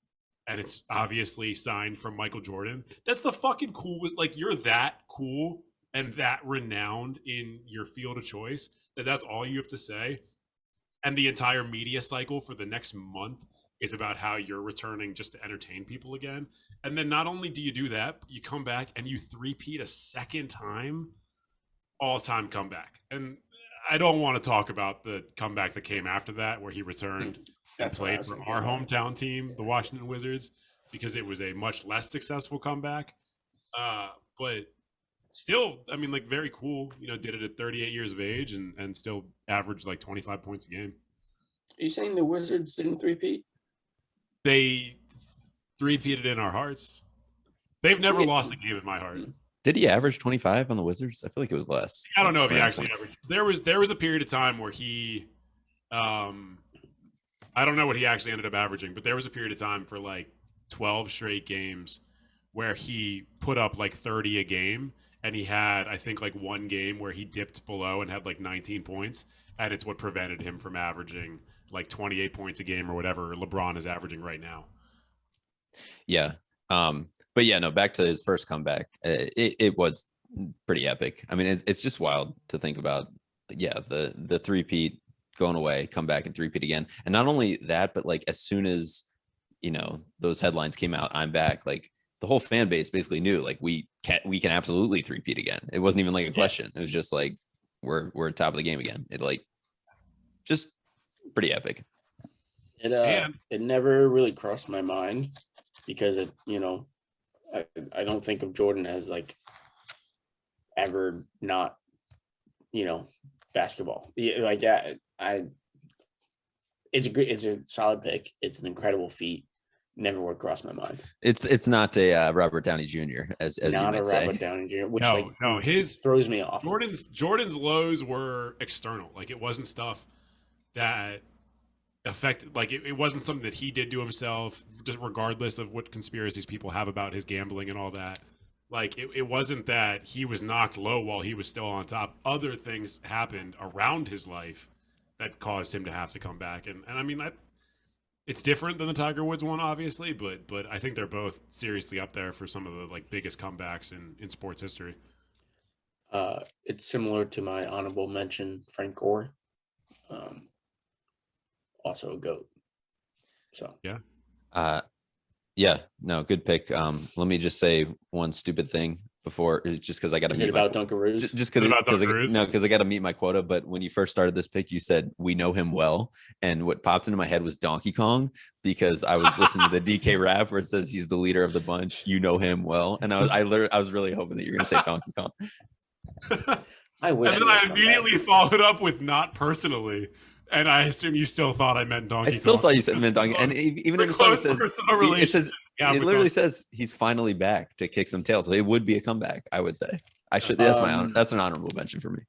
And it's obviously signed from Michael Jordan. That's the fucking coolest. You're that cool and that renowned in your field of choice that's all you have to say. And the entire media cycle for the next month is about how you're returning just to entertain people again. And then not only do you do that, but you come back and you three-peat a second time, all-time comeback. And I don't want to talk about the comeback that came after that, where he returned and played for our hometown team, the Washington Wizards, because it was a much less successful comeback. But still, very cool. Did it at 38 years of age and still averaged 25 points a game. Are you saying the Wizards didn't three-peat? They three-peated in our hearts. They've never lost a game in my heart. Did he average 25 on the Wizards? I feel like it was less. I don't know if he actually averaged. There was a period of time where he, I don't know what he actually ended up averaging, but there was a period of time for 12 straight games where he put up 30 a game, and he had, I think, one game where he dipped below and had 19 points, and it's what prevented him from averaging 28 points a game or whatever LeBron is averaging right now. Yeah. But yeah, no, back to his first comeback. It was pretty epic. I mean, it's just wild to think about. Yeah, the three-peat going away, come back and three-peat again. And not only that, but as soon as, those headlines came out, I'm back, the whole fan base basically knew we can absolutely three-peat again. It wasn't even a question. It was just we're top of the game again. It just pretty epic. It never really crossed my mind because I don't think of Jordan as ever not basketball. It's a solid pick. It's an incredible feat. Never would cross my mind. It's not a Robert Downey Jr. as not you might a say. Robert Downey Jr. Which his throws me off. Jordan's lows were external. It wasn't stuff that affect, like it wasn't something that he did to himself, just regardless of what conspiracies people have about his gambling and all that. Like it wasn't that he was knocked low while he was still on top. Other things happened around his life that caused him to have to come back. And I mean, it's different than the Tiger Woods one, obviously, but I think they're both seriously up there for some of the like biggest comebacks in sports history. It's similar to my honorable mention, Frank Gore. Also a GOAT. So Yeah, no, good pick. Let me just say one stupid thing before, it's just because I got to is meet it about Dunkaroos? just Is it about Dunkaroos? because I got to meet my quota. But when you first started this pick, you said we know him well, and what popped into my head was Donkey Kong, because I was listening to the DK rap where it says he's the leader of the bunch. You know him well, and I was really hoping that you're gonna say Donkey Kong. I wish. And then I immediately followed up with not personally. And I assume you still thought I meant Donkey I still Kong. thought you said meant Donkey, and even in the song it says it literally says he's finally back to kick some tail. So it would be a comeback, I would say. I should. That's that's an honorable mention for me.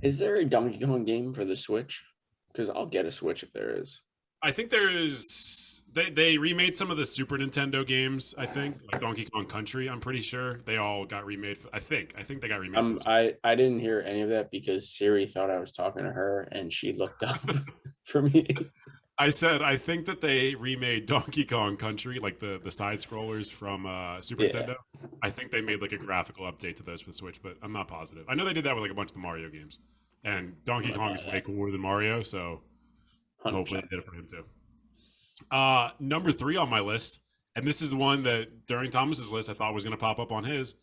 Is there a Donkey Kong game for the Switch? Because I'll get a Switch if there is. I think there is. They remade some of the Super Nintendo games. I think like Donkey Kong Country. I'm pretty sure they all got remade. I think they got remade. I didn't hear any of that because Siri thought I was talking to her and she looked up for me. I said I think that they remade Donkey Kong Country, like the side scrollers from Super Nintendo. I think they made like a graphical update to those for the Switch, but I'm not positive. I know they did that with like a bunch of the Mario games, and Donkey Kong is way cooler than Mario, so 100%. hopefully they did it for him too. Number 3 on my list, and this is one that during Thomas's list I thought was going to pop up on his.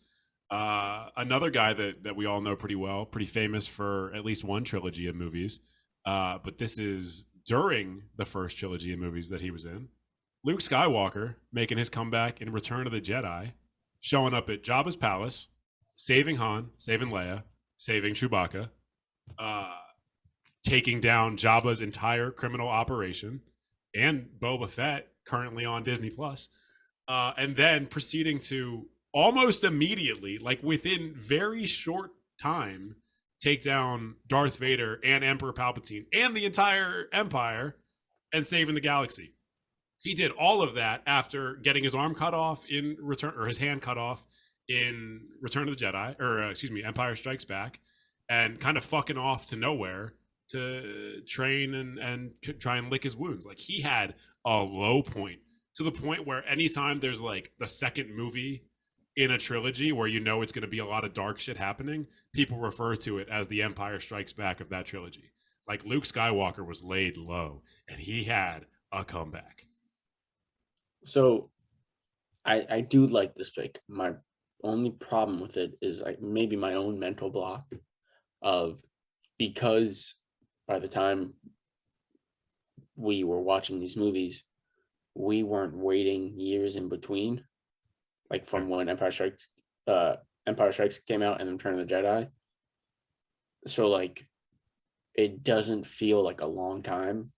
Another guy that we all know pretty well, pretty famous for at least one trilogy of movies. But this is during the first trilogy of movies that he was in. Luke Skywalker making his comeback in Return of the Jedi, showing up at Jabba's palace, saving Han, saving Leia, saving Chewbacca, taking down Jabba's entire criminal operation, and Boba Fett, currently on Disney Plus, and then proceeding to almost immediately, like within very short time, take down Darth Vader and Emperor Palpatine and the entire Empire and saving the galaxy. He did all of that after getting his arm cut off in Return, or his hand cut off in Return of the Jedi, or Empire Strikes Back, and kind of fucking off to nowhere to train and try and lick his wounds. Like he had a low point, to the point where anytime there's like the second movie in a trilogy where you know it's going to be a lot of dark shit happening, people refer to it as the Empire Strikes Back of that trilogy. Like Luke Skywalker was laid low and he had a comeback. So I do like this pick. My only problem with it is maybe my own mental block of, because by the time we were watching these movies, we weren't waiting years in between, like from when Empire Strikes came out and then Return of the Jedi. So like, it doesn't feel like a long time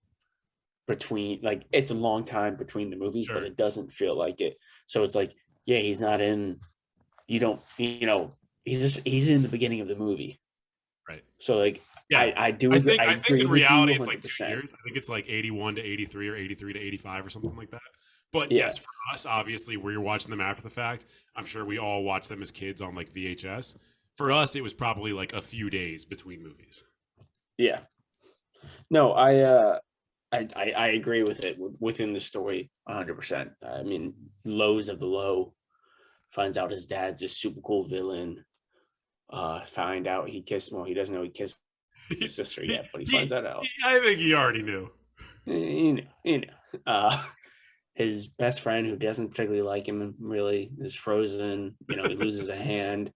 between, like it's a long time between the movies, Sure. But it doesn't feel like it. So it's like, yeah, he's not in, he's in the beginning of the movie. Right. So like, yeah, I think in reality it's like 2 years. I think it's like 81 to 83 or 83 to 85 or something like that. But yes, for us, obviously, we're watching them after the fact. I'm sure we all watched them as kids on like VHS. For us, it was probably like a few days between movies. Yeah. No, I agree with it within the story 100%. I mean, lows of the low, finds out his dad's a super cool villain. Find out he doesn't know he kissed his sister yet, but he finds that out. I think he already knew. His best friend, who doesn't particularly like him, really is frozen. He loses a hand.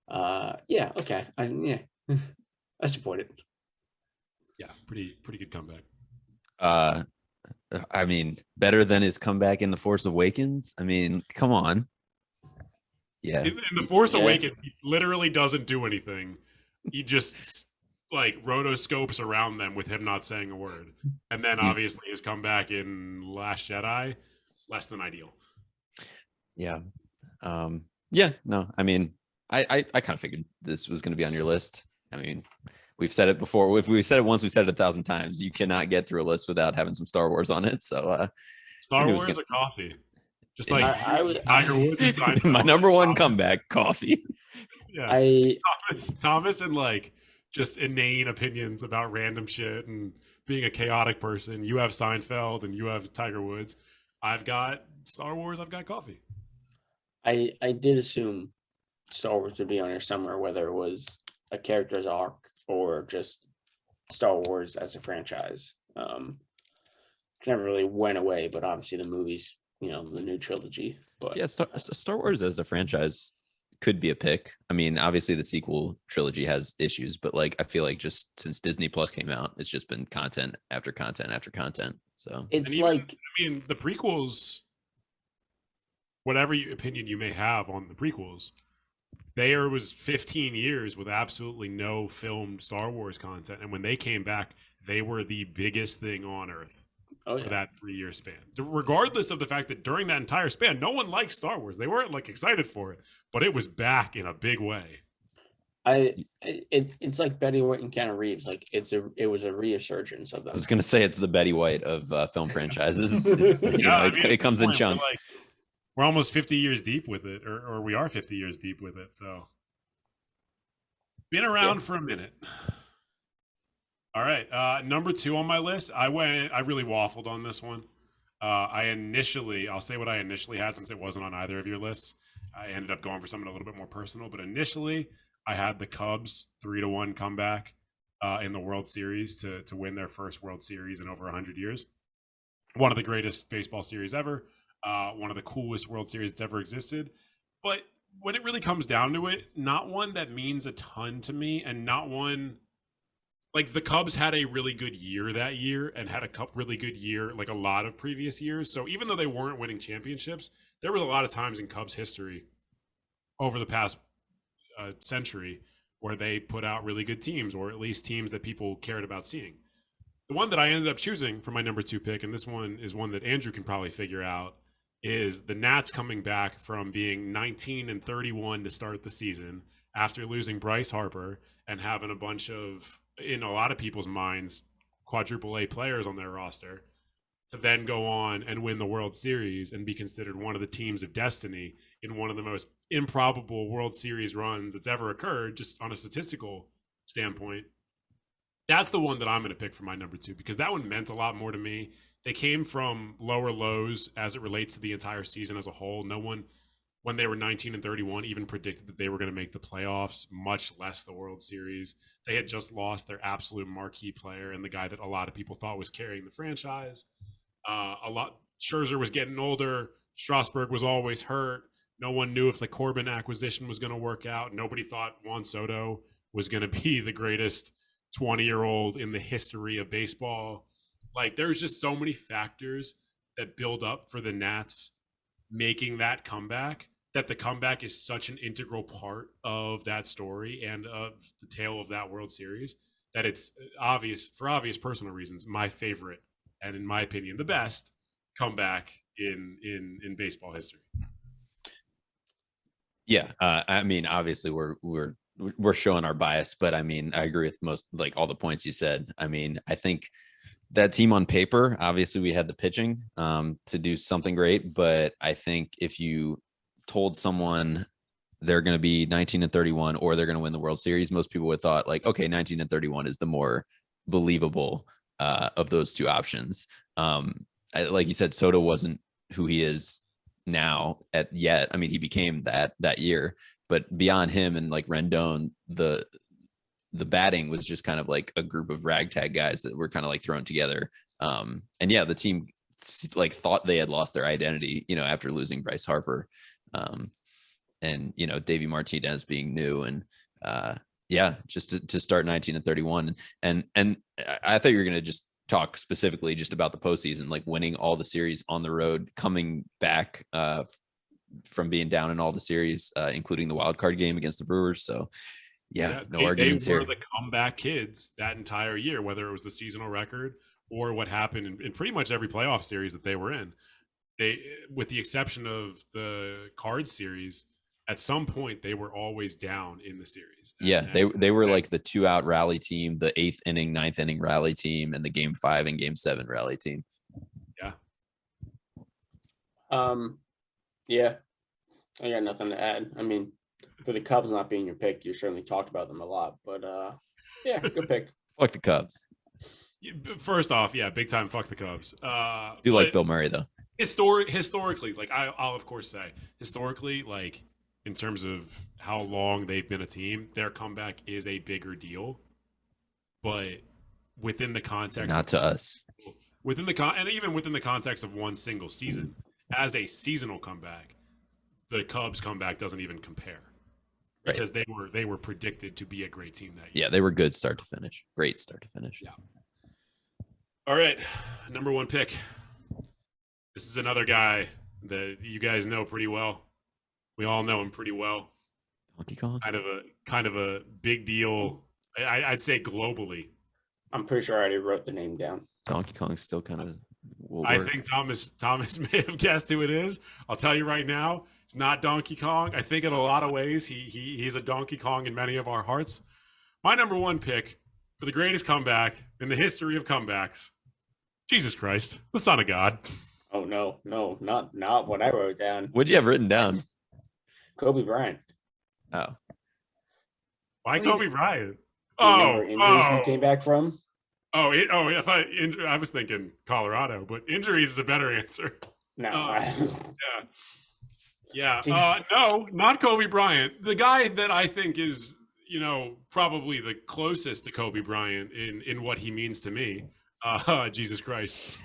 Yeah, okay. I support it. Yeah, pretty good comeback. I mean, better than his comeback in The Force Awakens. I mean, come on. Yeah. In The Force Awakens, he literally doesn't do anything. He just like rotoscopes around them with him not saying a word. And then obviously his comeback in Last Jedi, less than ideal. Yeah. No, I mean, I kind of figured this was going to be on your list. I mean, We've said it before. If we said it once, we said it 1,000 times. You cannot get through a list without having some Star Wars on it. So I Star knew it was Wars or coffee? Just Yeah. like I was Tiger Woods and my Seinfeld. number one comeback, coffee. Yeah, I Thomas and like just inane opinions about random shit and being a chaotic person. You have Seinfeld and you have Tiger Woods. I've got Star Wars. I've got coffee. I did assume Star Wars would be on here somewhere, whether it was a character's arc or just Star Wars as a franchise. Never really went away, but obviously the movies, the new trilogy. But Yeah, Star Wars as a franchise could be a pick. I mean, obviously the sequel trilogy has issues, but like I feel like just since Disney Plus came out, it's just been content after content after content. So it's And even, like I mean, the prequels, whatever opinion you may have on the prequels, there was 15 years with absolutely no filmed Star Wars content. And when they came back, they were the biggest thing on Earth oh for yeah. that 3-year span. Regardless of the fact that during that entire span, no one liked Star Wars. They weren't like excited for it, but it was back in a big way. It's like Betty White and Keanu Reeves. Like it was a resurgence of I them. was gonna say it's the Betty White of film franchises. It comes in chunks. We're almost 50 years deep with it, or we are 50 years deep with it. So been around for a minute. All right. Number 2 on my list. I really waffled on this one. I'll say what I initially had since it wasn't on either of your lists. I ended up going for something a little bit more personal, but initially I had the Cubs 3-1 comeback in the World Series to win their first World Series in over 100 years. One of the greatest baseball series ever. One of the coolest World Series that's ever existed. But when it really comes down to it, not one that means a ton to me, and not one like the Cubs had a really good year that year and had a really good year like a lot of previous years. So even though they weren't winning championships, there was a lot of times in Cubs history over the past century where they put out really good teams, or at least teams that people cared about seeing. The one that I ended up choosing for my number 2 pick, and this one is one that Andrew can probably figure out, is the Nats coming back from being 19-31 to start the season after losing Bryce Harper and having a bunch of, in a lot of people's minds, quadruple A players on their roster, to then go on and win the World Series and be considered one of the teams of destiny in one of the most improbable World Series runs that's ever occurred, just on a statistical standpoint. That's the one that I'm going to pick for my number 2, because that one meant a lot more to me. They came from lower lows as it relates to the entire season as a whole. No one, when they were 19-31, even predicted that they were going to make the playoffs, much less the World Series. They had just lost their absolute marquee player and the guy that a lot of people thought was carrying the franchise. Scherzer was getting older. Strasburg was always hurt. No one knew if the Corbin acquisition was going to work out. Nobody thought Juan Soto was going to be the greatest 20-year-old in the history of baseball. Like, there's just so many factors that build up for the Nats making that comeback, that the comeback is such an integral part of that story and of the tale of that World Series, that it's obvious, for obvious personal reasons, my favorite, and in my opinion, the best comeback in baseball history. Yeah, I mean, obviously we're showing our bias, but I mean, I agree with most, like all the points you said. I mean, I think that team on paper, obviously we had the pitching to do something great, but I think if you told someone they're going to be 19-31 or they're going to win the World Series, most people would have thought like, okay, 19-31 is the more believable of those two options. Like you said, Soto wasn't who he is now yet. I mean, he became that year, but beyond him and like Rendon, the batting was just kind of like a group of ragtag guys that were kind of like thrown together. And yeah, the team like thought they had lost their identity, after losing Bryce Harper. And, Davey Martinez being new and, yeah, just to start 19-31. And I thought you were going to just talk specifically just about the postseason, like winning all the series on the road, coming back from being down in all the series, including the wild card game against the Brewers. So yeah, no arguments here. They were the comeback kids that entire year, whether it was the seasonal record or what happened in pretty much every playoff series that they were in. They, with the exception of the Cards series, at some point they were always down in the series. Yeah, they were like the 2-out rally team, the 8th inning, 9th inning rally team, and the Game 5 and Game 7 rally team. Yeah. Yeah, I got nothing to add. I mean, for the Cubs not being your pick, you certainly talked about them a lot, but yeah, good pick. Fuck the Cubs. First off, yeah, big time. Fuck the Cubs. Do like Bill Murray though. Historically, like I'll of course say historically, like in terms of how long they've been a team, their comeback is a bigger deal. But within the context, not to us. And even within the context of one single season, as a seasonal comeback, the Cubs comeback doesn't even compare. Because they were predicted to be a great team that year. Yeah, they were good start to finish. Great start to finish. Yeah. All right, number 1 pick. This is another guy that you guys know pretty well. We all know him pretty well. Donkey Kong. Kind of a big deal. I'd say globally. I'm pretty sure I already wrote the name down. Donkey Kong's still kind of. I think Thomas may have guessed who it is. I'll tell you right now, it's not Donkey Kong. I think in a lot of ways he's a Donkey Kong in many of our hearts. My number 1 pick for the greatest comeback in the history of comebacks. Jesus Christ, the Son of God. Oh no, not what I wrote down. What'd you have written down? Kobe Bryant. Oh. Why Kobe Bryant? Injuries he came back from. I was thinking Colorado, but injuries is a better answer. No. Yeah. No, not Kobe Bryant. The guy that I think is, probably the closest to Kobe Bryant in what he means to me. Jesus Christ.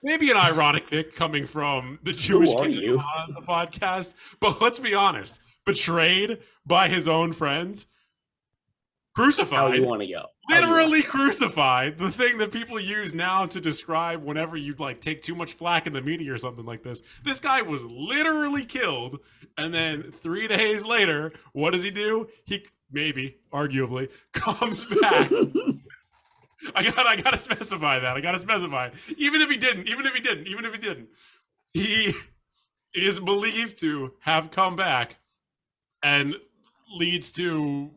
Maybe an ironic pick coming from the Jewish kid on the podcast, but let's be honest. Betrayed by his own friends. Crucified. How do you want to go? Literally crucified. The thing that people use now to describe whenever you take too much flack in the media or something like this. This guy was literally killed, and then 3 days later, what does he do? He arguably comes back. I gotta specify that. Even if he didn't, he is believed to have come back and leads to,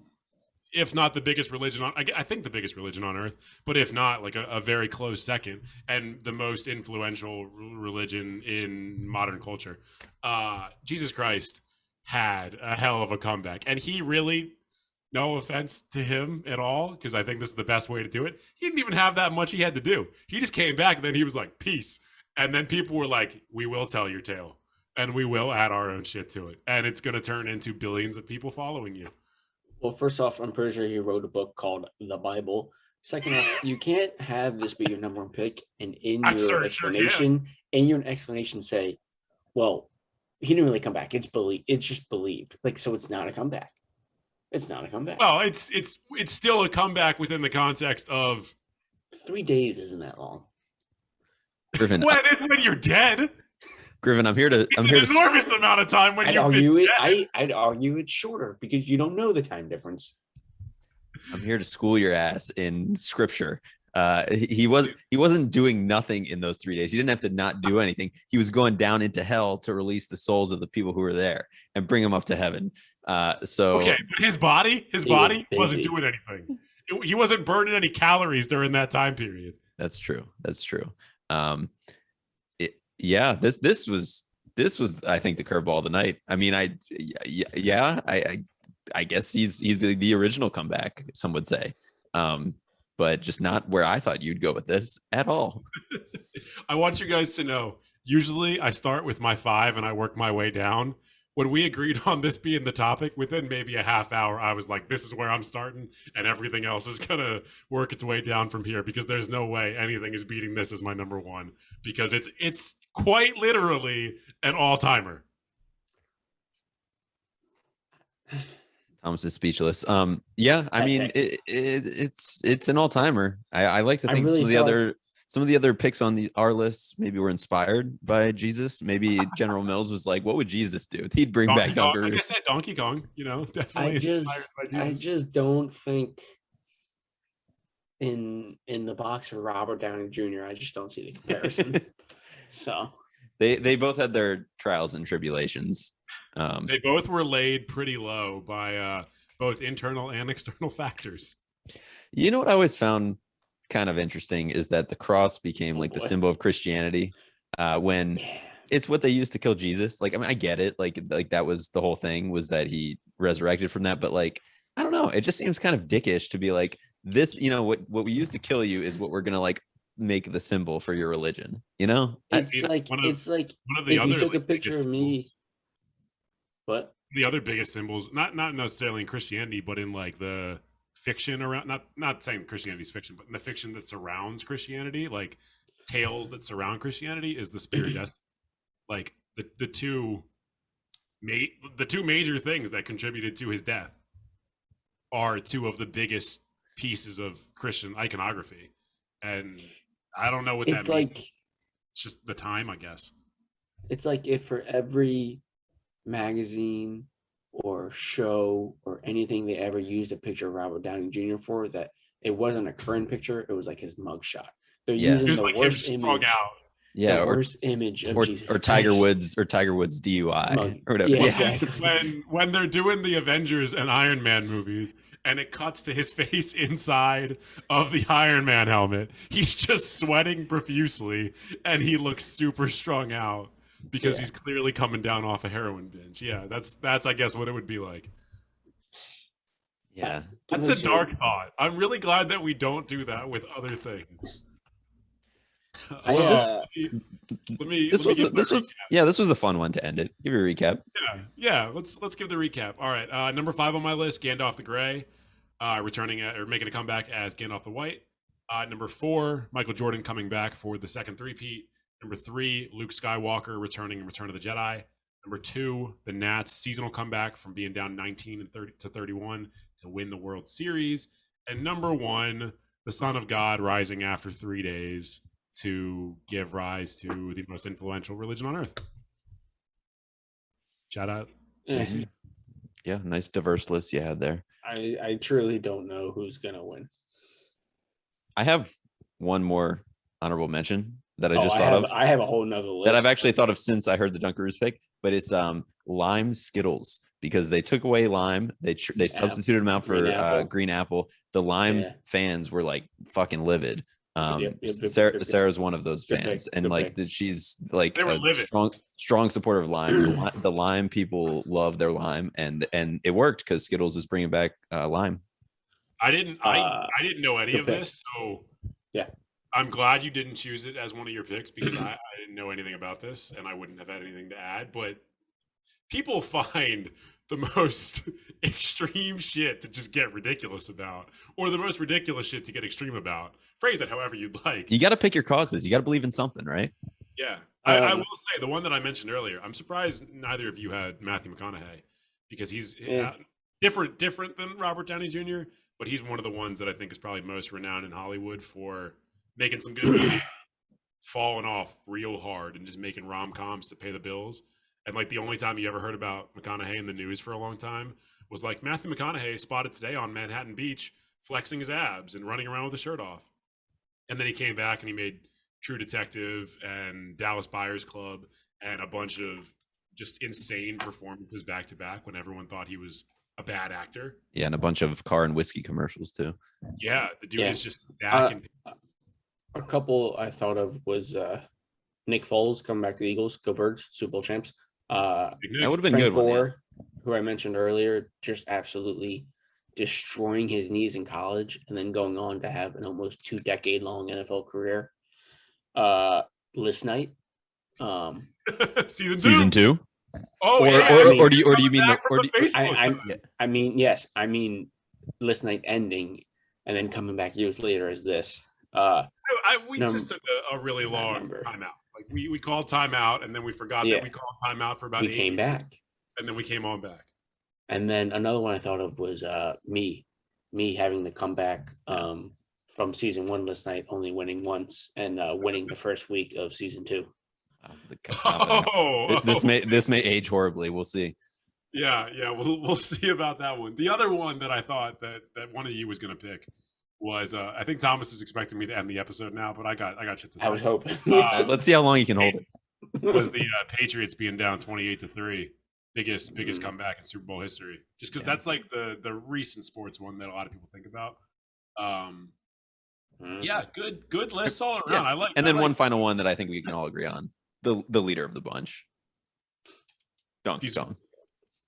if not the biggest religion on, I think the biggest religion on earth, but if not, like a very close second, and the most influential religion in modern culture. Jesus Christ had a hell of a comeback, and he really, no offense to him at all, because I think this is the best way to do it, he didn't even have that much he had to do. He just came back, and then he was like, peace. And then people were like, we will tell your tale, and we will add our own shit to it. And it's going to turn into billions of people following you. Well, first off, I'm pretty sure he wrote a book called The Bible. Second off, you can't have this be your number 1 pick, and in your explanation say, well, he didn't really come back. It's just believed. So it's not a comeback. It's not a comeback. Well, it's still a comeback within the context of 3 days isn't that long. Griffin, when you're dead. Griffin, I'm here to enormous amount of time when you've been dead. I'd argue it's shorter because you don't know the time difference. I'm here to school your ass in scripture. He wasn't doing nothing in those 3 days. He didn't have to not do anything. He was going down into hell to release the souls of the people who were there and bring them up to heaven. Okay, but his body wasn't doing anything. He wasn't burning any calories during that time period. That's true. This was I think the curveball of the night. I mean, I guess he's the original comeback, some would say, but just not where I thought you'd go with this at all. I want you guys to know, usually I start with my 5 and I work my way down. When we agreed on this being the topic, within maybe a half hour, I was like, this is where I'm starting, and everything else is going to work its way down from here, because there's no way anything is beating this as my number 1, because it's quite literally an all-timer. Thomas is speechless. I mean, it's an all-timer. I like to think some of the other picks on our list maybe were inspired by Jesus. Maybe General Mills was like, what would Jesus do? He'd bring back Dunkaroos. Like I said, Donkey Kong, definitely. I just don't think in the box of Robert Downey Jr., I just don't see the comparison. So they both had their trials and tribulations. They both were laid pretty low by both internal and external factors. You know what I always found kind of interesting is that the cross became like the symbol of Christianity when it's what they used to kill Jesus. Like, I mean, I get it. Like that was the whole thing, was that he resurrected from that. But like, I don't know. It just seems kind of dickish to be like, this, you know, what we used to kill you is what we're going to like make the symbol for your religion. You know, It's like if you took a picture of me. What? The other biggest symbols, not necessarily in Christianity, but in like the fiction around, not saying Christianity is fiction, but in the fiction that surrounds Christianity, like tales that surround Christianity, is the spear of destiny. Like the two major things that contributed to his death are two of the biggest pieces of Christian iconography, and I don't know what that means. It's just the time, I guess. It's like if for every magazine or show or anything they ever used a picture of Robert Downey Jr. for, that it wasn't a current picture, it was like his mugshot. They're using the worst image. Yeah, worst image of Jesus or Tiger Woods DUI or whatever. Yeah. When they're doing the Avengers and Iron Man movies, and it cuts to his face inside of the Iron Man helmet, he's just sweating profusely, and he looks super strung out because he's clearly coming down off a heroin binge. Yeah, that's I guess what it would be like. Yeah, that's a dark thought. I'm really glad that we don't do that with other things. This was a fun one to end it. Give you a recap. Yeah. Let's give the recap. All right, number 5 on my list, Gandalf the Grey, returning or making a comeback as Gandalf the White. Number 4, Michael Jordan coming back for the second three-peat. Number 3, Luke Skywalker returning in Return of the Jedi. Number 2, the Nats seasonal comeback from being down 19 to 31 to win the World Series. And number 1, the Son of God rising after 3 days to give rise to the most influential religion on earth. Shout out, Casey. Yeah, nice diverse list you had there. I truly don't know who's gonna win. I have one more honorable mention that I just thought of. I have a whole nother list that I've actually thought of since I heard the Dunkaroos pick, but it's lime Skittles, because they took away lime. They substituted them out for green apple. The lime fans were like fucking livid. Sarah's one of those fans, and like she's like a strong supporter of lime. The lime people love their lime, and it worked because Skittles is bringing back lime. I didn't know any of this, so yeah, I'm glad you didn't choose it as one of your picks, because I didn't know anything about this and I wouldn't have had anything to add. But people find the most extreme shit to just get ridiculous about, or the most ridiculous shit to get extreme about. Phrase it however you'd like. You got to pick your causes. You got to believe in something, right? Yeah. I will say, the one that I mentioned earlier, I'm surprised neither of you had Matthew McConaughey, because he's different than Robert Downey Jr., but he's one of the ones that I think is probably most renowned in Hollywood for making some good movies, falling off real hard, and just making rom-coms to pay the bills. And like the only time you ever heard about McConaughey in the news for a long time was like Matthew McConaughey spotted today on Manhattan Beach flexing his abs and running around with his shirt off. And then he came back and he made True Detective and Dallas Buyers Club and a bunch of just insane performances back to back when everyone thought he was a bad actor. Yeah, and a bunch of car and whiskey commercials too. Yeah, the dude is just stacking. A couple I thought of was Nick Foles coming back to the Eagles, go Birds, Super Bowl champs. That would have been Frank good. Gore, who I mentioned earlier, just absolutely destroying his knees in college and then going on to have an almost 2-decade-long NFL career. List Night. Season 2. Oh, or do you mean I mean, yes, I mean List Night ending and then coming back years later as this. We just took a really long timeout. Like we called timeout, and then we forgot that we called timeout for about 8 years. We came back. And then we came on back. And then another one I thought of was me having the comeback from season 1 List Night, only winning once, and winning the first week of season 2. This may age horribly. We'll see. Yeah, we'll see about that one. The other one that I thought that one of you was going to pick was I think Thomas is expecting me to end the episode now, but I got shit to say. I was hoping. Let's see how long you can hold it. Was the Patriots being down 28-3 biggest Mhm. comeback in Super Bowl history. Just because Yeah. that's like the recent sports one that a lot of people think about. Mhm. Yeah, good list all Yeah. around. I like. And I then like, one final one that I think we can all agree on: the leader of the bunch, Donkey He's- Kong.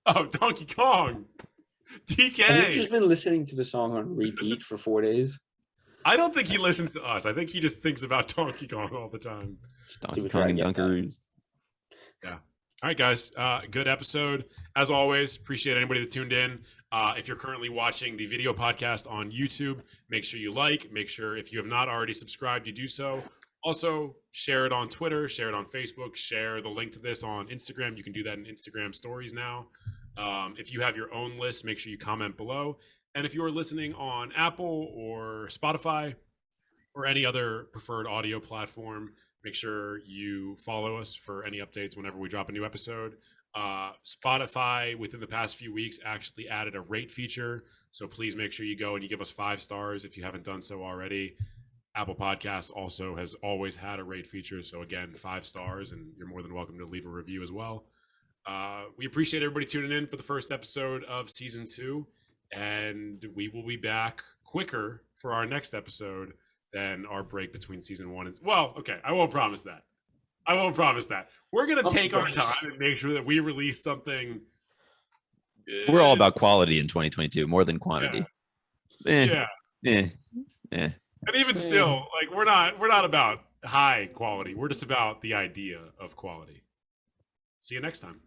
Oh, Donkey Kong, Have you DK. just been listening to the song on repeat for 4 days? I don't think he listens to us. I think he just thinks about Donkey Kong all the time. Donkey we try to Kong and get that. Dunkaroos. Yeah. All right, guys. Good episode. As always, appreciate anybody that tuned in. If you're currently watching the video podcast on YouTube, make sure you like. Make sure if you have not already subscribed, you do so. Also, share it on Twitter, share it on Facebook, share the link to this on Instagram. You can do that in Instagram stories now. If you have your own list, make sure you comment below. And if you are listening on Apple or Spotify or any other preferred audio platform, make sure you follow us for any updates whenever we drop a new episode. Spotify, within the past few weeks, actually added a rate feature. So please make sure you go and you give us 5 stars if you haven't done so already. Apple Podcasts also has always had a rate feature. So again, 5 stars, and you're more than welcome to leave a review as well. We appreciate everybody tuning in for the first episode of season 2, and we will be back quicker for our next episode than our break between season 1 and okay, I won't promise that. We're gonna take our time and make sure that we release something. We're all about quality in 2022 more than quantity. Yeah. And even still, like we're not about high quality. We're just about the idea of quality. See you next time.